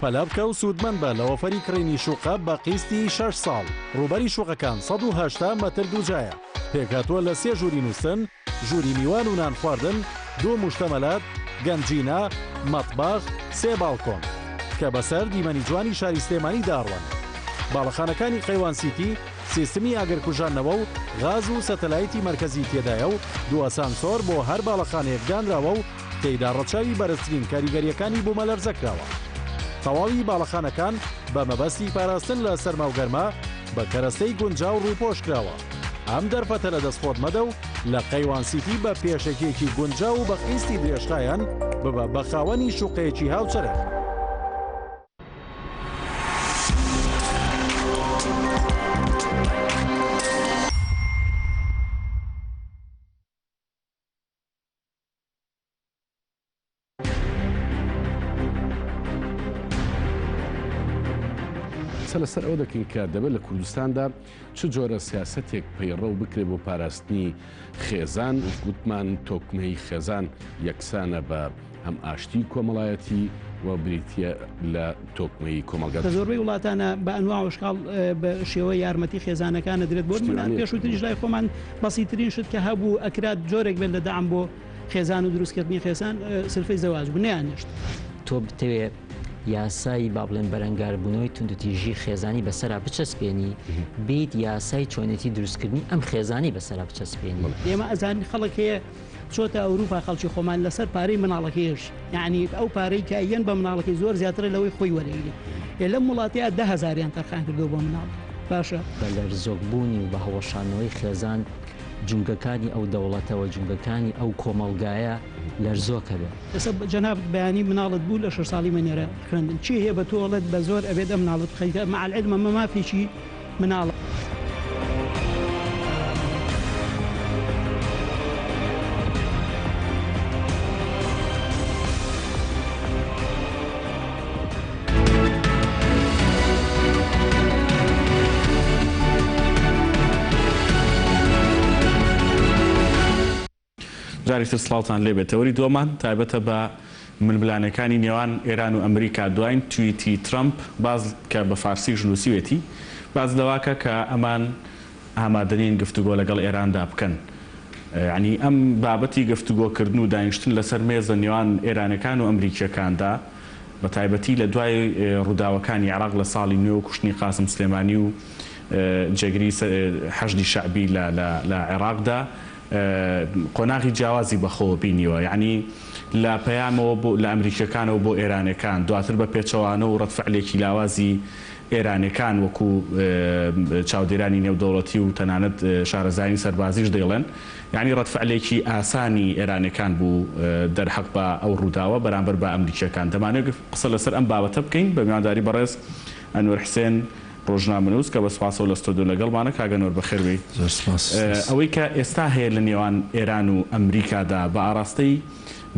پەلە بکە و سوودمەند بە لە وەفەری کڕینی شوقە بە قیستی 6 ساڵ ڕوبەری شوقەکان 180 مەتر دووجایە پێکهاتووە لە 3 ژووری نووسن ژووری میوان و نان خواردن 2 مشتەمەلات گەنجینە مەطباخ 3 باڵکۆن کە بەسەر دیمەنی جوانی شاری سلێمانی داڕوان باڵەخانەکانی قەیوان سیتی سیستمی ئاگرکوژانەوە و غاز و سەتەلایتی مرکزی تێدایە و 2 ئاسانسۆر بۆ هەر باڵەخانەیەک دانراوە و تێیدا ڕەچاوی بەرزترین کاریگەریەکانی بوومەلەرزەکراوە تەواوی باڵەخانەکان بە مەبەستی پاراستن لە سەرما و گەرما بە کەرەستەی گونجاو و ڕووپۆش کراوە ئەم دەرفەتە لە دەستخۆت مەدە و لە قەیوان سیتی بە پێشەکێکی گونجاو و بە قیستی درێژخایەن ببە بە خاوەنی شوقەیەکی هاوچەرە. لەسەر ئەو دەکەین کە دەبێت لە کوردستاندا چ جۆرە سیاسەتێک پەیڕە و بکرێت بۆ پاراستنی خێزان گوتمان تۆکمەی خێزان یەکسانە بە هەم ئاشتی کۆمەڵایەتی و بریتە لە تۆکمەی کۆمەلگا لە زۆربەی وڵاتانە بە ئەنواع و شکاڵ بە شێوە یارمەتی خێزانەکانە درێت بۆ منان پێشووتریش لای خۆمان بەسیترین شت کە هەبوو ئەکرات جۆرێک بێت لە دەعم بۆ خێزان و دروستکردنی خێزان سلفەی زەواج بوو نەیانێشت تۆ بتەوێت یاسایی با بڵێن بەرەنگاربوونەوەی توندوتیژی خێزانی بەسەرا بچەسپێنی بیت یاسای چۆنێتی دروستکردنی ئەم خێزانی بەسەرا بچەسپێنی ئێمە ئەزانی خەڵک هەیە چۆتە ئەوروپا خەڵکی خۆمان لەسەر پارەی مناڵەکەیش یعنی ئەو پارەی کە ئەیەن بە مناڵەکەی زۆر زیاترە لەوەی خۆی وەرەگری لەم وڵاتەیە 10,000یان تەرخان کردو بۆ مناڵ باشە بە لەرزۆکبوونی و بە هەوەشانەوەی خێزان جنگەکانی ئەو دەوڵەتەوە جنگەکانی ئەو کۆمەلگایە لەرزۆکە بێت ئێستا جەناب بەیانی مناڵت بوو لە 6 ساڵی منێرە خوێندن چی هەیە بە تۆڵەت بە زۆر ئەبێت ئەم مناڵت بخەیتە مع العلم ئەمە مافێکی مناڵە جارێکتر سڵاوتان لێبێتەوەری دووەمان تایبەتە بە ململانەکانی نێوان ئێران و ئەمریکا دوایین تویتی ترامپ باز کە بە فارسی ژنووسیوێتی باز لەواکە کە ئەمان ئامادەنین گفتوگۆ لەگەڵ ئێراندا بکەن ینی ئەم بابەتی گفتوگۆکردن و دانیشتن لەسەر مێزە نێوان ئێرانەکان و ئەمریکیەکاندا بە تایبەتی لە دوای ڕووداوەکانی عێراق لە ساڵی نوێ و کوشتنی قاسم سلێمانی و جێگری حەشدی شەعبی لە عێراقدا قۆناغی جیاوازی بەخۆ بینیوە یعنی لە پەیامەوە لە ئەمریکیەکانەوە بۆ ئێرانەکان دواتر بە پێچەوانە و ڕەتفعلێکی لاوازی ئێرانەکان وەکو چاودێرانی نێودەوڵەتی و تەنانەت شارەزانی سەربازیش دەیڵێن یعنی ڕەتفعلێکی ئاسانی ئێرانەکان بوو دەرحەق بە ئەو ڕووداوە بەرامبەر بە ئەمریکیەکان دەمانێت قسە لەسەر ئەم بابەتە بکەین بە میوانداری بەڕێز ئەنوەر حسێن ڕۆژنامەنووس کە بە سوپاسەوە لە ستۆدیۆ لەگەڵمانە کاگەنۆر بەخێربێ ئەوەی کە ئێستا هەیە لە نێوان ئێران و ئەمریکادا بە ئاراستەی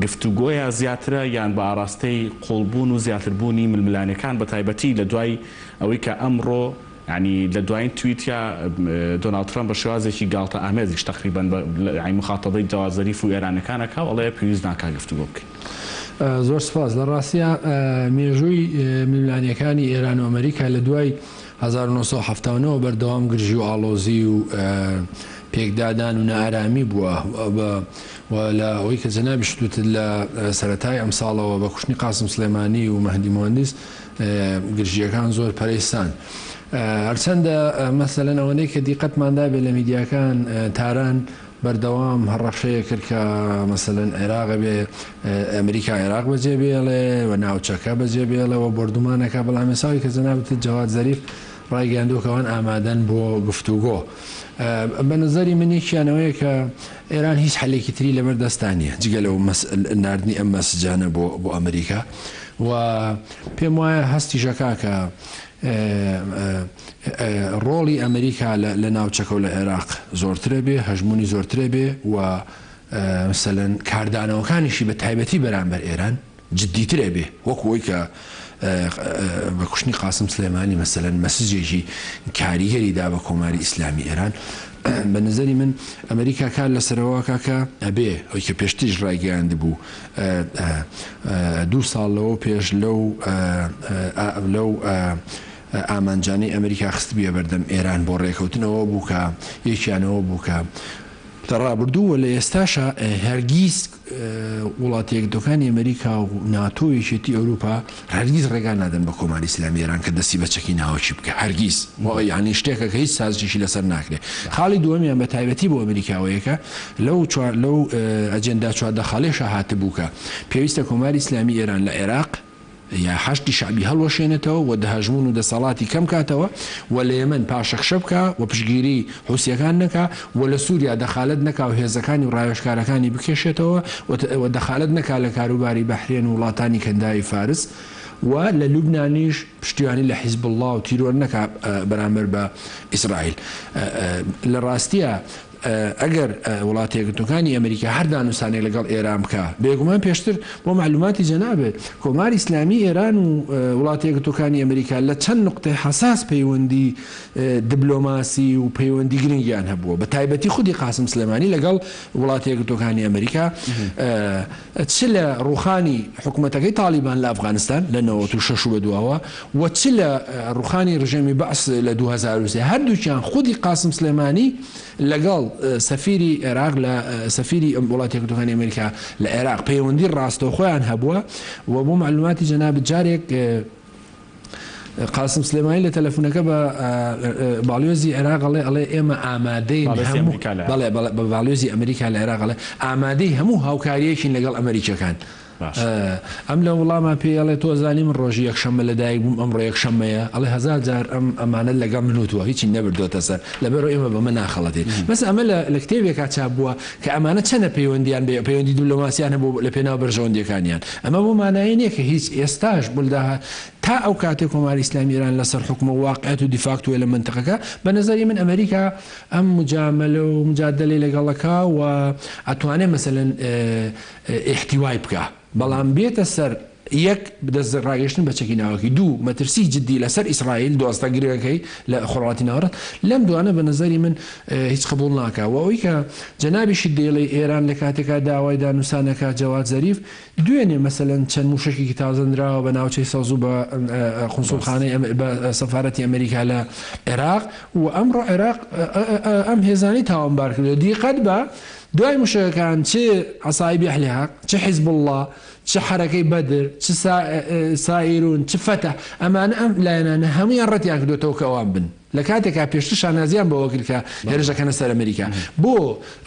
گفتوگۆیە زیاترە یان بە ئاراستەی قوڵبوون و زیاتربوونی ململانەکان بە تایبەتی لە دوای ئەوەی کە ئەمڕۆ ینی لە دوایین تویتیا دۆناڵد ترامپ بە شێوازێکی گاڵتە ئامێزیش تقریبەن مخاتەبەی جەواز زەریف و ئێرانەکانەکە وەڵێ پێویست ناکا گفتوگۆ بکەین. زۆر سپاس لە ڕاستیە مێژووی ململانیەکانی ئێران و ئەمریکا لە دوای 1970 بەردەوام گرژی و ئاڵۆزی و پێکدادان و نائارامی بووە لە ئەوەی کە جەنابی شتوت لە سەرەتای ئەم ساڵەوە بە کوشتنی قاسم سلێمانی و مەهدی مهندس گرژیەکان زۆر پەرێستان هەرچەندە مەسەلەن ئەوەنەی کە دیقەتماندا بێت لە میدیاکان تاران بەردەوام هەڕەشەیە کرد کە مەسەلەن عێراق بێ ئەمریکا عێراق بەجێ بێڵێ و ناوچەکە بەجێ بێڵەوە بردومانەکە بەڵام ێساوی کە جەنابێت جەواد زەریف ڕایگەاندووکەوان ئامادەن بۆ گفتوگۆ بە نظری منیشیانەوەیە کە ئێران هیچ حلێکی تری لەبەر دەستانیە جگە لەو ناردنی ئەم مەسجانە بۆ ئەمریکا و پێم وایە هەستی ژەکا کە ڕۆڵی ئەمریکا لە ناوچەکە و لە عێراق زۆرترە بێ هەژمونی زۆرترە بێ و مەسەلەن کاردانەوەکانیشی بە تایبەتی بەرامبەر ئێران جددیترێ بێ وەکوەوەی کە بە کوشتنی قاسم سلێمانی مەسەلەن مەسجێکی کاریگەریدا بە کۆماری ئیسلامی ئێران بە نظری من ئەمریکا کار لەسەرەوە کاکە ئەبێ ئەوی کە پێشتیش ڕایگەیاند بوو 2 ساڵەوە پێش لەو ئامانجانەی ئەمریکا خست بیە بەردەم ئێران بۆ ڕێکەوتنەوە بووکە یەکیانەوە بووکە ڕابردووە لە ئێستاشە هەرگیز وڵاتی یەکدۆکانی ئەمریکا و ناتۆیەکێتی ئەوروپا هەرگیز ڕێگا نادەن بە کۆماری ئیسلامی ئێران کە دەستی بە چەکی ناوەکی بکە هەرگیز یعنی شتێکە کە هیچ سازشی لەسەر ناکرێت خاڵی دووەمیان بە تایبەتی بۆ ئەمریکاوەیەکە لەو ئەجێندا چواردە خاڵێشە هاتبووکە پێویستە کۆماری ئیسلامی ئێران لە عێراق یا حشتی شعبی هەڵوەشێنێتەوە و دەهەژمون و دەسەڵاتی کەم کاتەوە و لە ئێمن پاشەخشە بکە و پشگیری حوسیەکان نەکا و لە سووریا دەخالت نەکا و هێزەکانی و ڕایۆشکارەکانی بکێشێتەوە و دەخالت نەکا لە کاروباری بەحرێن و وڵاتانی کەنداوی فارس و لە لوبنانیش پشتیوانی لە حیزب الله و تیرۆر نەکا بەرامبەر بە ئیسرائیل لە ڕاستیە ئەگەر وڵاتی یەکگرتوەکانی ئەمریکا هەر دانووسانێک لەگەڵ ئێران بکە بێگومان پێشتر بۆ معلوماتی جەنابێت کۆماری ئیسلامی ئێران و وڵاتی یەکگرتوەکانی ئەمریکا لە چەند نقطەی حساس پەیوەندی دیبلۆماسی و پەیوەندی گرنگیان هەبووە بە تایبەتی خودی قاسم سلێمانی لەگەڵ وڵاتی یەکگرتوەکانی ئەمریکا چ لە ڕوخانی حکوومەتەکەی تالیبان لە ئەفغانستان لە 96 بەدواوە و چ لە ڕوخانی ڕژێمی بەعس لە 2003 هەردووچیان خودی قاسم سلێمانی لەگەڵ سەفیری عێراق لە سەفیری وڵاتی یەکگرتوەکانی ئەمریکا لە عێراق پەیوەندی ڕاستەوە خۆیان هەبووە و بۆ معلوماتی جەنابەت جارێک قاسم سلێمانی لە تەلەفۆنەکە بە باڵیۆزی عێراق ئەڵێ ئێمە ئامادەین بە باڵیۆزی ئەمریکا لە عێراق ئامادەی هەموو هاوکاریەکین لەگەڵ ئەمریکەکان ئەم لە وڵامان پێڵێ تۆ زانی من ڕۆژی یەکشەممە لەدایک بووم ئەمڕۆ یەکشەممەیە ئەڵێ 1000 جار ئەمانە لەگەڵ منوتوە هیچی نەبردۆتە سەر لەبەر ئێمە بەمە ناخەڵەتێت بەس ئەمە لە کتێبێکا چاپ بووە کە ئەمانە چەنە پەیوەندیان بێ پەیوەندی دیبلۆماسییان هەبوو لە پێناو بەرژەوەندەکانیان ئەمە بۆ مانایی نییە کە هیچ ئێستاش بولداها تا ئەو کاتێک کۆماری ئیسلامی ئێران لەسەر حکومە واقعیت و دیفاکتوە لە منتەقەکە بە نەزەری من ئەمریکا ئەم مجاملە و مجادلەی لەگەڵەکە و ئەتوانێت مەسەلەن ئیحتیوای بکە بەڵام بێتە سەر یەک بدەست ڕاگەشتن بە چەکی ناوەکی دوو مەترسی جددی لەسەر ئیسرائیل دۆستەگرەکەی لە خۆڕاتی ناوەڕەت لەم دوانە بە نظری من هیچ قبول ناکە و ئەوەی کە جەنابیشی دێڵی ئێران لە کاتێکا داوای دانووسانەکە جەواد زەریف دوێنێ مەسەلەن چەند موشکی تازەندراوە بە ناوچەی سەوز و بە قونسوڵخانەی بە سەفارەتی ئەمریکا لە عێراق و ئەمڕۆ عێراق ئەم هێزانی تاوانبار کردو دیقەت بە دوای موشەکان چ عەسایبی ئەهلی چ حیزب الله چ حرەکەی بەدر چ سائیرون چ فەتە ئەمانە ئەم لایەنانە هەموویان ڕەتیان کردوێتەوە کە ئەوان بن لە کاتێکا پێشتر شانازیان بەوە کرد کە هێرشەکەنە سەر ئەمریکا بۆ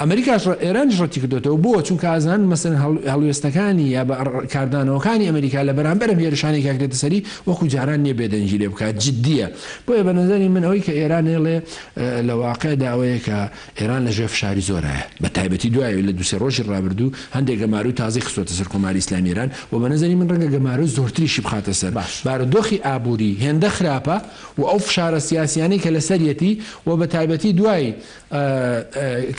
ئەمریکاش ئێرانیش ڕەتی کردوێتەوە بۆ چونکە ئازان مەسەن هەڵوێستەکانی یا بە کاردانەوەکانی ئەمریکا لە بەرامبەرم هێرشانی کاکرێتە سەری وەکو جاران نییە بێدەنجی لێ بکات جددیە بۆیە بە نەزەری من ئەوەی کە ئێران ێڵێ لە واقعدا ئەوەیە کە ئێران لە ژێر فشاری زۆرایە بە تایبەتی دوایە لە دوسێ ڕۆژی ڕابردوو هەندێک گەماروی تازی خستوەتە سەر کۆماری ئیسلامی ئێران و بە نەزەری من ڕەنگە گەمارۆ زۆرتریشی بخاتە سەر بارودۆخی ئابووری هێندە خراپە و ئەو فشارە سیاسیانەی کە لەسەرەتی و بە تایبەتی دوای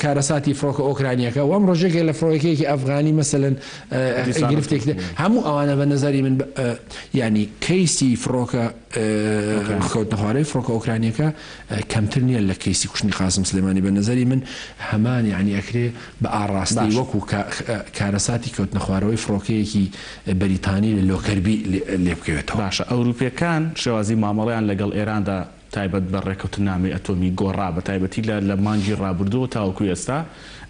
کارەساتی فڕۆکە ئۆکرانیەکە و ئەم ڕۆژێکی لە فڕۆکەیەکی ئەفغانی مەسەلەن گرفتێک هەموو ئەوانە بە نەزاری من ینی کەیسی فڕۆکە خەوتنەخوارەی فڕۆکە ئۆکرانیەکە کەمتر نییە لە کەیسی کوشتنی قاسم سلێمانی بە نەزاری من هەمان یعنی ئەکرێ بە ئاڕاستی وەکو کارەساتی کەوتنەخوارەوەی فڕۆکەیەکی بەریتانی لە لۆکەربی لێ بکەوێتەوە باشە ئەوروپیەکان شێوازی مامەڵیان لەگەڵ ئێراندا تایبەت بە ڕێکەوتنامی ئەتۆمی گۆڕا بە تایبەتی لە مانگی ڕابردووە تاوەکو ئێستا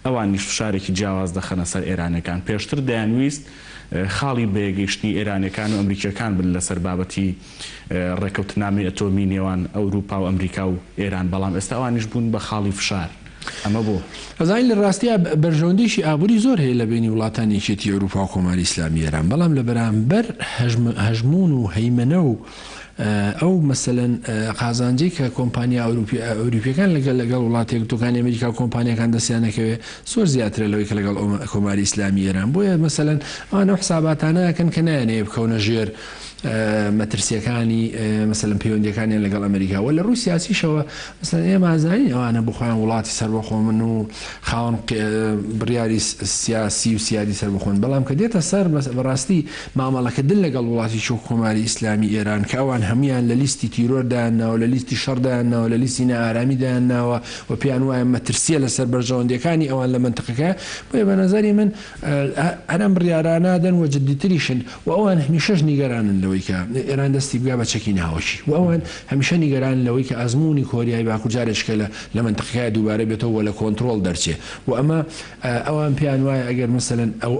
ئەوانیش فشارێکی جیاواز دەخەنە سەر ئێرانەکان پێشتر دەیانویست خاڵی بەیەگەیشتنی ئێرانەکان و ئەمریکیەکان بن لەسەر بابەتی ڕێکەوتنامی ئەتۆمی نێوان ئەوروپا و ئەمریکا و ئێران بەڵام ئێستا ئەوانیش بوون بە خاڵی فشار ئەمە بۆ ئەزانین لە ڕاستیە بەرژەوەندیشی ئابووری زۆر هەیە لە بینی وڵاتانی یەکێتی ئەوروپا و کۆماری ئیسلامی ئێران بەڵام لە بەرامبەر هەژمون و هەیمەنە و ئەو مەسەلەن قازانجی کە کۆمپانیا ئەوروپیەکان لەگەڵ وڵاتی یەکگرتووەکانی ئەمریکا کۆمپانیەکان دەستیانەکەوێت زۆر زیاترە لەوەی کە لەگەڵ کۆماری ئیسلامی ئێران بۆیە مەسەلەن ئەوانە حساباتانەکەن کە نایەنێ بکەونە ژێر مەترسیەکانی مەسەلەن پەیوەندیەکانیان لەگەڵ ئەمریکا و لە ڕووی سیاسیشەوە مەسەلەن ئێمە ئازانی ئەوانە بخۆیان وڵاتی سەربەخۆ من و خاوەن بڕیاری سیاسی و سیادی سەربەخۆن بەڵام کە دێتە سەر بەڕاستی مامەڵەکەدن لەگەڵ وڵاتی چوو کۆماری ئیسلامی ئێران کە ئەوان هەمویان لە لیستی تیرۆردایانناوە لە لیستی شەڕدایانناوە لە لیستی نائارامیدایانناوە و پێیان وایە مەترسیە لەسەر بەرژەوەندەکانی ئەوان لە منتقەکە بۆیە بە نەزەری من هەرم بڕیارانادەن و جددیتریشن و ئەوان هەمیشەش نیگەرانن لەوەی کە ئێران دەستی بگا بە چەکی ناوەشی و ئەوان هەمیشە نیگەران لەوەی کە ئەزمموی کۆریای باکوور جارێککە لە منتقەکە دووبارە بێتەوە لە کۆنتترۆل دەرچێ و ئەمە ئەوان پێیان وایە ئەگەر مەسەلەن ئەو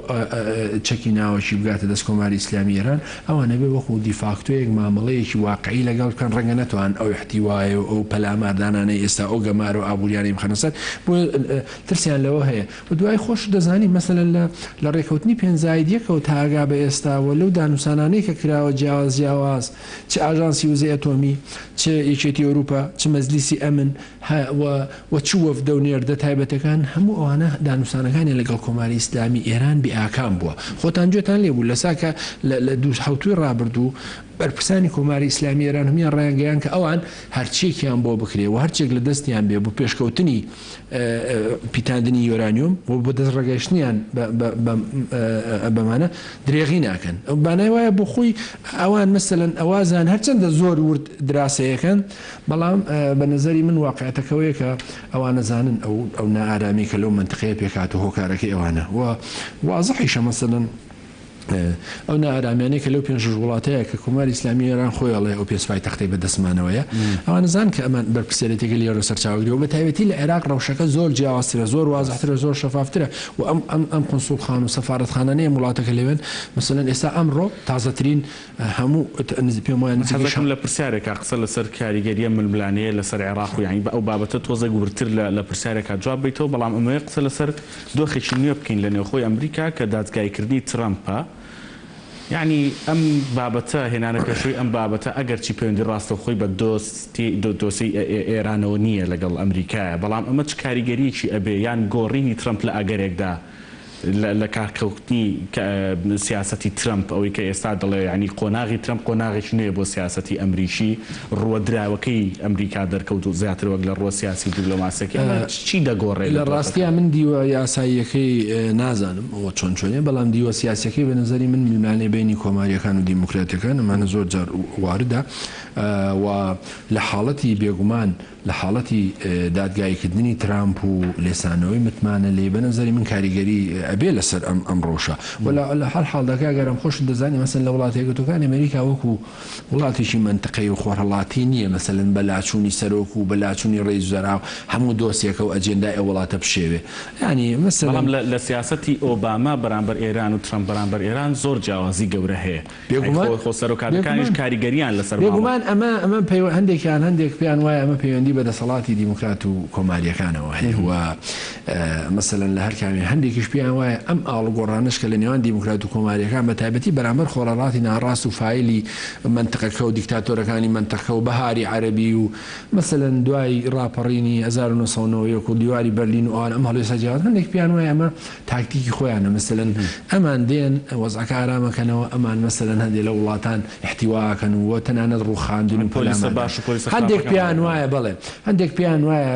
چەکی ناوەشی بگاتە دەست کۆماری ئیسلامی ئێران ئەوانە بێ وەکو دیفاکتۆیەک مامەڵەیەکی واقعی لەگەڵ بکەن ڕەنگە نەتوان ئەو احتیوایە و ئەو پەلاماردانانەی ئێستا ئەو گەمار و ئابوووریانی بخەنەسەر بۆ ترسیان لەوە هەیە و دوای خۆش دەزانی مەسەلەن لە ڕێکەوتنی پێنجایدیەکەوە تاگا بە ئێستاوە لەو دانووسانانەی کە کراوە جیاواز چه ئاژانسی وزەی ئەتۆمی چه یەکێتی ئەوروپا چه مەجلیسی ئەمن و چ وەفدە و نێردە تایبەتەکان هەموو ئەوانە دانووسانەکانی لەگەڵ کۆماری ئیسلامی ئێران بئاکام بووە خۆتان گوێتان لێبوو لەساکە لە 2007 ڕابردوو بەرپرسانی کۆماری ئیسلامی ئێران هەمیان ڕایانگەیان کە ئەوان هەرچێکیان بۆ بکرێ و هەرچێک لە دەستیان بێ بۆ پێشکەوتنی پیتاندنی یۆرانیۆم و بۆ دەست ڕێگەیشتنیان بەمانە درێغی ناکەن ئەو بانای وایە بۆ خۆی ئەوان مەسەلەن ئەوازان هەرچەندە زۆر ورد دراسەیەکەن بەڵام بە نەزەری من واقعەتەکەوەیە کە ئەوانە زانن ئەو نائارامی کە لەو منتقەیە پێکات و هۆکارەکەی ئەوانە و وازەحیشە مەسەلەن ئەو نائارامیانەی کە لەو پێنج وڵاتەیە کە کۆماری ئیسلامی ئێران خۆیڵێ ئەو پێسپای تەختەی بەدەستمانەوەیە ئەوان نزان کە ئەمان بەرپرسیارەتێکی لێرە سەرچاوگرێ و بە تایبەتی لە عێراق ڕەوشەکە زۆر جیاوازترە زۆر وازەحترە زۆر شەفافترە و ئەم قونسوڵخان و سەفارەتخانانەیە وڵاتەکە لێوێن مەسەلەن ئێستا ئەمڕۆ تازەترین هەموو پێم وایە حەزەکەم لە پرسیارێکە قسە لەسەر کاریگەریە ململانەیە لەسەر عێراق و یعنی ئەو بابەتە تۆزە گورتر لە پرسیارێکە جواب بیتەوە بەڵام ئەمەیە قسە لەسەر دۆخێکی نوێ بکەین لە نێوخۆی ئەمریکا کە دادگایکردنی ترامپە یعنی ئەم بابەتە هێنانە پێشووی ئەم بابەتە ئەگەر چی پەیوەندی ڕاستە خۆی بە دۆسی ئێرانەوە نییە لەگەڵ ئەمریکایە بەڵام ئەمە چ کاریگەریەکی ئەبێ یان گۆڕینی ترامپ لە ئەگەرێکدا لە کارکەوتنی سیاسەتی ترامپ ئەوەی کە ئێستا دەڵێ ینی قۆناغی ترامپ قۆناغێکی نوێ بۆ سیاسەتی ئەمریکی ڕوەدراوەکەی ئەمریکا دەرکەوت و زیاتر وەک لە ڕوە سیاسی دیپلۆماسیەکە چی دەگۆڕێت لە ڕاستیە من دیوە یاساییەکەی نازانم ئەوە چۆن چۆنێ بەڵام دیوە سیاسەکەی بە نظری من میلمانێ بینی کۆماریەکان و دیموکراتەکان ئەمانە زۆر جار واردە و لە حاڵەتی بێگومان لە حاڵەتی دادگایکردنی ترامپ و لێسانەوەی متمانە لێ بە نظری من کاریگەری ئەبێ لەسەر ئەم ڕۆژە لە هەر حاڵدەکە گەرم خۆش دەزانی مەسەن لە وڵاتێکەکانی ئەمریکا وەکو وڵاتێکی منتقەی و خۆرهەڵاتی نییە مەسەلەن بەلاچوونی سەرۆک و بەلاچوونی ڕێی زەراو هەموو دۆسیەکە و ئەجێندای ئەو وڵاتە بشێوێ ینی مەسەڵام لە سیاسەتی ئۆباما بەرامبەر ئێران و ترامپ بەرامبەر ئێران زۆر جیاوازی گەورە هەیە خۆ سەرۆکاتەکانیش کاریگەریان لەسەر بێگومان ئەمە هەندێکیان هەندێک پێیان وایە ئەمە پەیوەندی بە دەسەڵاتی دیموکرات و کۆماریەکانەوە هەیە و مەسەلەن لە هەر کامی هەندێکیش پێیان وایە ئەم ئاڵگۆڕانش کە لە نێوان دیموکرات و کۆماریەکان بە تایبەتی بەرامبەر خۆڕەڵاتی ناڕاست و فایلی منتقەکە و دیکتاتۆرەکانی منتقە و بەهاری عەرەبی و مەسەلەن دوای ڕاپەڕینی 1990 و دیواری بەرلین و ئەوان ئەم هەڵوێستا جیاواز هەندێک پێیان وایە ئەمە تاکتیکی خۆیانە مەسەلەن ئەمان دێن وەزعەکە ئارامەکەنەوە ئەمان مەسەلەن هەندێک لە وڵاتان احتیواکەن و تەنانەت ڕووخاندن و هەندێک پێیان وایە بڵێ هەندێک پێیان وایە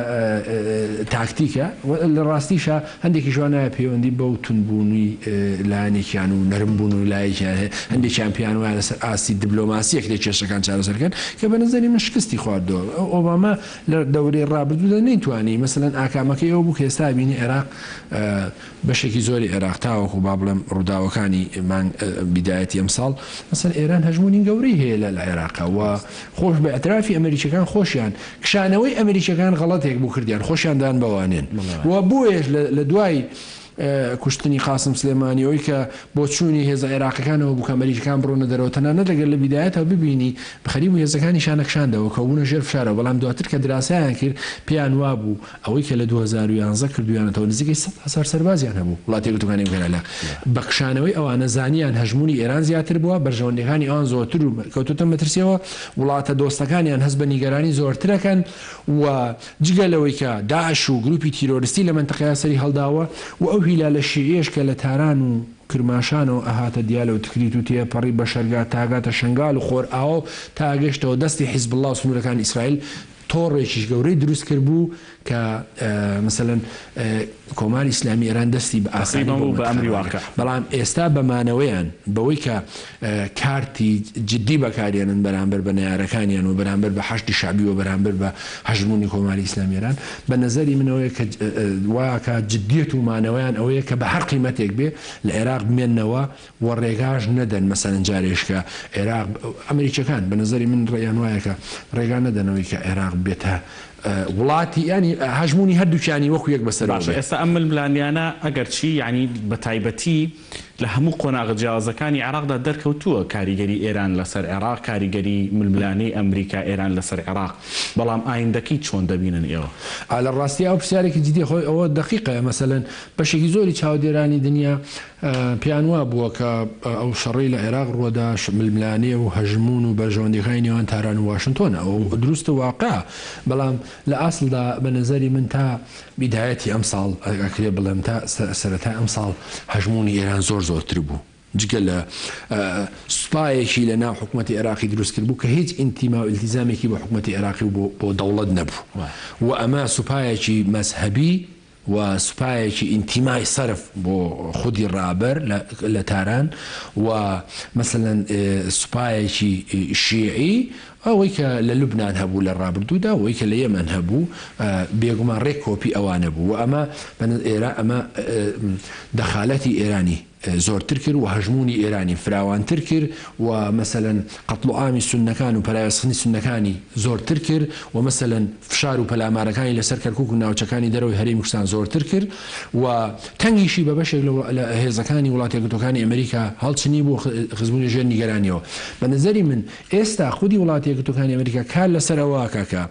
تاکتیکە لە ڕاستیشە هەندێکی جوانایە پەیوەندی بەو تونبوونی لایەنێکیان و نەرمبوون و لایەکیان هەیە هەندێکیان پێیان وایە لەسەر ئاستی دیپلۆماسیەک لێ کێشەکان چارەسەرکەن کە بە نەزەری من شکستی خواردەوە ئۆباما لە دەورەی ڕابردوودا نەیتوانی مەسەلەن ئاکامەکەی ئەو بوو کە ئێستا بینی عێراق بەشێکی زۆری عێراق تاوەکو با بڵێم ڕووداوەکانی بیدایەتی ئەمساڵ مەسەن ئێران هەژمونی گەورەی هەیە لە عێراقا و خۆش بە ئەترافی ئەمریکەکان خۆشیان کشانەوەی ئەمریکەکان غەڵەتێک بوو کردیان خۆشیاندان بەوانێن و بۆیش لە دوای کوشتنی قاسم سلێمانی ئەوەی کە بۆ چوونی هێزە عێراقیەکانەوە بوو کە ئەمریکەکان بڕۆنە دەرەوە تەنانەت لەگەر لە بیدایەتەوە ببینی بخەریب و هێزەکانی شانەکشاندەوە کە بوونە ژێر فشارەوە بەڵام دواتر کە دراسایان کرد پێیان وابوو ئەوەی کە لە 2011 کردویانەوە نزیکەی 100,000 سەربازیان هەبوو وڵاتی یەکگرتوەکانی ئەمریکا بەخشانەوەی ئەوانە زانیان هەژمونی ئێران زیاتر بووە بەرژەوەندەکانی ئەوان زۆرتر و کەوتوتە مەترسیەوە وڵاتە دۆستەکانیان هەست بە نیگەرانی زۆرترەکەن و جگەلەوەی کە داعش و گروپی تیرۆریستی لە منتەقەیە سەری هەڵداوە و ئەو هیلالە شیعیەش کە لە تاران و کرماشانەوە ئەهاتە دیالە و تکریت و تێپەڕی بە شەرگا تاگاتە شنگال و خۆر ئاوە تا گەشتەوە دەستی حیزب الله و سنوورەکانی ئیسرائیل تۆڕێکیش گەورەی دروست کرد بوو کە مثلەن کۆماری ئیسلامی ئێران دەستی بە ئاسانی بوو بە ئەمری واقع بەڵام ئێستا بەمانەوەیان بەوەی کە کارتی جددی بەکارێنن بەرامبەر بە نەیارەکانیان و بەرامبەر بە حەشتی شعبی و بەرامبەر بە هەژمونی کۆماری ئیسلامی ئێران بە نەزەری منەوەی کە واکە جددیت و مانەوەیان ئەوەیە کە بە هەر قیمەتێک بێ لە عێراق بمێننەوە و ڕێگاش نەدەن مەسەلەن جارێشکە عێراق ئەمریکەکان بە نەزەری من ڕێیان وایە کە ڕێگا نەدەنەوەی کە عێراق بێتە وڵاتی ینی هەژمونی هەردووچانی وەکو یەک بەسەر ئێستا ئەم ململانیانە ئەگەر چی ینی بە تایبەتی لە هەموو قۆناغ جیاوازەکانی عێراقدا دەرکەوتووە کاریگەری ئێران لەسەر عێراق کاریگەری ململانەی ئەمریکا ئێران لەسەر عێراق بەڵام ئایندەکەی چۆن دەبینن ئێوە لە ڕاستی ئەو پرسیارێکی جدی خۆی ئەوە دقیقە مەسەلەن بەشێکی زۆری چاودێرانی دنیا پیان وا بووە کە ئەو شەڕی لە عێراق ڕووەدا ململانێ و هەژمون و بەرژەوەندەکانی نێوان تاران و واشنگتۆنە ئەو دروستە واقع بەڵام لە ئاسڵدا بە نەزەری من تا بیدایەتی ئەم ساڵ ئەکرێ بڵێم تا سەرەتا ئەم ساڵ هەژمونی ئێران زۆرتر بوو جگە لە سوپایەکی لە ناو حکوومەتی عێراقی دروست کرد بوو کە هیچ ئینتیما و ئیلتیزامێکی بە حکوومەتی عێراقی بۆ دەوڵەت نەبوو و ئەمە سوپایەکی مەزهەبی و سوپایەکی ئینتیمای سەرف بۆ خودی ڕابەر لە تاران و مەسەلەن سوپایەکی شیعی ئەوەی کە لە لوبنان هەبوو لە ڕابردوودا ئەوەی کە لە یەمەن هەبوو بێگومان ڕێک کۆپی ئەوانە بوو و ئەمە ئێرە ئەمە دەخالەتی ئێرانی زۆرتر کرد و هەژمونی ئێرانی فراوانتر کرد و مەسەلەن قەتڵ و ئامی سونەکان و پەلایەسخنی سونەکانی زۆرتر کرد و مەسەلەن فشار و پەلامارەکانی لەسەر کەرکووک و ناوچەکانی دەرەوەی هەرێمی کوردستان زۆرتر کرد و تەنگیشی بە بەشێک لە هێزەکانی وڵاتی یەکگرتوەکانی ئەمریکا هەڵچنی بۆ خزمونی ژێر نیگەرانیەوە بە نەزەری من ئێستا خودی وڵاتی یەکگرتوەکانی ئەمریکا کار لەسەرەوە کە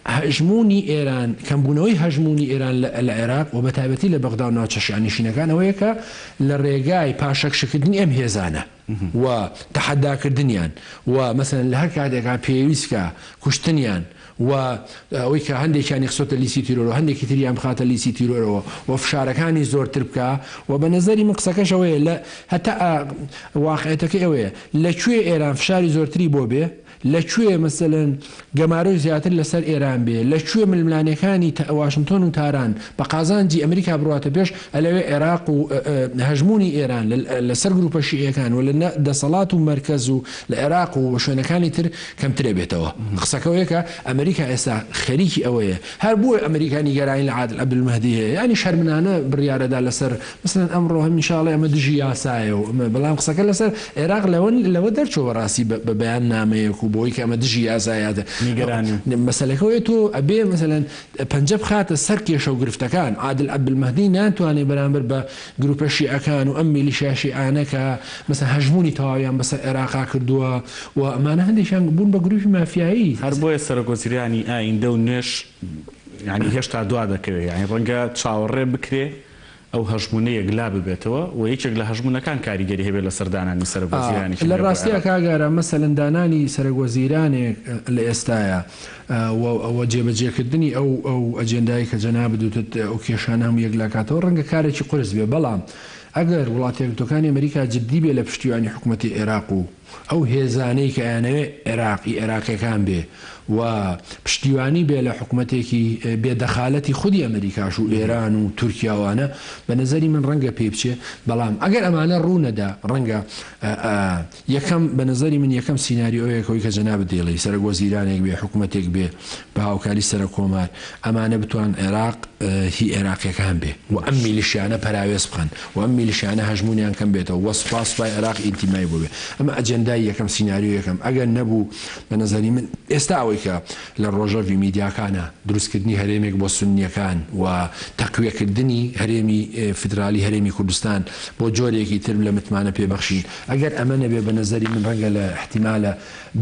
هەژمونی ئێران کەمبوونەوەی هەژمونی ئێران لە عێراق و بەتایبەتی لە بەغدا و ناوچەشیانیشینەکانەوەیە کە لە ڕێگای پاشەکشکردنی ئەم هێزانە و تەحەداکردنیان و مەسەلەن لە هەر کاتێکا پێویستکە کوشتنیان و ئەوەی کە هەندێکیانی خسۆتە لیسی تیرۆرەوە هەندێکی تریان بخاتە لیسی تیرۆرەوە و فشارەکانی زۆرتر بکە و بە نەزەری من قسەکەشەوەیە لە هەتا واقعەتەکەی ئەوەیە لەکوێ ئێران فشاری زۆرتری بۆ بێ لەکوێ مەسەلەن گەمارۆی زیاتر لەسەر ئێران بێ لەکوێ ململانەکانی واشنگتۆن و تاران بە قازانجی ئەمریکا بڕاتە پێش ئەلەوێ عێراق و هەژمونی ئێران لەسەر گروپە شیعیەکان و لە دەسەڵات و مەرکەز و لە عێراق و شوێنەکانی تر کەمترێ بێتەوە قسەکەوەیە کە ئەمریکا ئێستا خەریکی ئەوەیە هەر بۆی ئەمریکانی گەرانی لە عادل عەبدولمەهدی هەیە ینی شەرمنانە بڕیارەدا لەسەر مەسەلەن ئەمڕۆ هەم ئینشاڵڵا ئەمە دژی یاسایە و بەڵام قسەکە لەسەر عێراق لەوە دەرچۆوە ڕاستی بە بەیان نامەیەک و بۆی کە ئەمە دژی یاسایەتە مەسەلەکەوەیە تۆ ئەبێ مەسەلەن پەنجە بخاتە سەر کێشە و گرفتەکان عادل عەبدولمەهدی ناتوانێت بەرامبەر بە گروپە شیعەکان و ئەم میلیشیا شیعانە کە مەسەلەن هەژمونی تەواویان بەسەر عێراقا کردووە و ئەمانە هەندێکیان بوون بە گروپی مافیایی هەر بۆیە سەرۆکوەزیرانی ئایندە و نوێش ینی هێشتا دوا دەکەوێت یعنی ڕەنگە چاوەڕێ بکرێ ئەو هەژمونەیە گلا ببێتەوە و یەکێک لە هەژمونەکان کاریگەری هەبێت لە سەردانانی سەرۆکوەزیرانی لە ڕاستیە کاگارە مەسەلەن دانانی سەرۆکوەزیرانێک لە ئێستاە ئەوە جێبەجێکردنی ئەو ئەجێندایی کە جەناب دوتت ئەو کێشانە هەموو یەک لاکاتەوە ڕەنگە کارێکی قرس بێ بەڵام ئەگەر وڵاتی یەکگرتوەکانی ئەمریکا جددی بێ لە پشتیوانی حکوومەتی عێراق و ئەو هێزانەی کە ئەیانەوێ عێراقیەکان بێ و پشتیوانی بێ لە حکوومەتێکی بێدەخالەتی خودی ئەمریکاش و ئێران و تورکیاوانە بە نەزەری من ڕەنگە پێ بچێ بەڵام ئەگەر ئەمانە ڕوونەدا ڕەنگە یەکەم بە نەزەری من یەکەم سیناریۆیەکەوەی کە جەنابەت دێڵی سەرۆکوەزیرانێک بێ حکوومەتێک بێ بە هاوکاری سەرە کۆمار ئەمانە بتوان عێراق هی عێراقیەکان بێ و ئەم میلیشیانە پەراوێز بخەن و ئەم میلیشیانە هەژمونیان کەم بێتەوە وە سوپای عێراق ئینتیمای بۆ بێ ئەمە ئەجەندای یەکەم سینناریو یەکەم ئەگەر نەبوو بە نظری من ئێستا ئەوەی کە لە ڕۆژەوی میدیاکانە دروستکردنی هەرێمێک بۆ سنیەکان و تەقویەکردنی هەرێمی فدرالی هەرێمی کوردستان بۆ جۆرێکی تر لە متمانە پێبەخشین ئەگەر ئەمە نەبێ بە نظری من ڕەنگە لە احتیمالە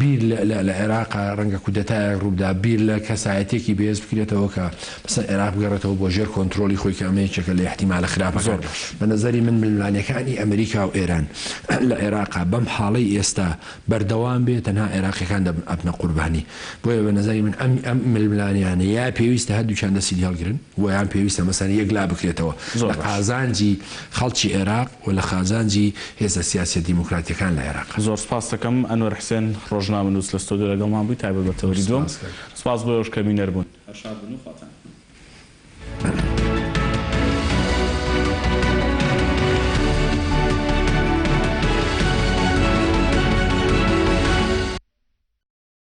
بیر لە عێراق ڕەنگە کودەتایە ڕوودا بیر لە کەسایەتێکی بێز بکرێتەوە کە مثلا عێراق بگەڕێتەوە بۆ ژێر کۆنتترۆلی خۆی کە ئەمەیەکێکە لە احتیمالە خراپەکان بە نظری من ململانەکانی ئەمریکا و ئێران لە عێراقا بەم حاڵەی ئێستا بەردەوام بێت تەنها عێراقیەکان دەبنە قوربانی بۆیە بە نظری من ئەم ململانیانە یا پێویستە هەردووچیان دەستی هەڵگرن و یان پێویستە مەسەن یەک لا بکرێتەوە لە قازانجی خەڵکی عێراق و لە خازانجی هێزە سیاسی دیموکراتیەکان لە عێراق. زۆر سپاس دەکەم ئەنوەر حسێن ڕۆژنامەنووس لە ستۆدیۆ لەگەڵمان بووی تایبەت بە تەوری دووەم سپاس بۆ ئەوش کە بینەر بوون.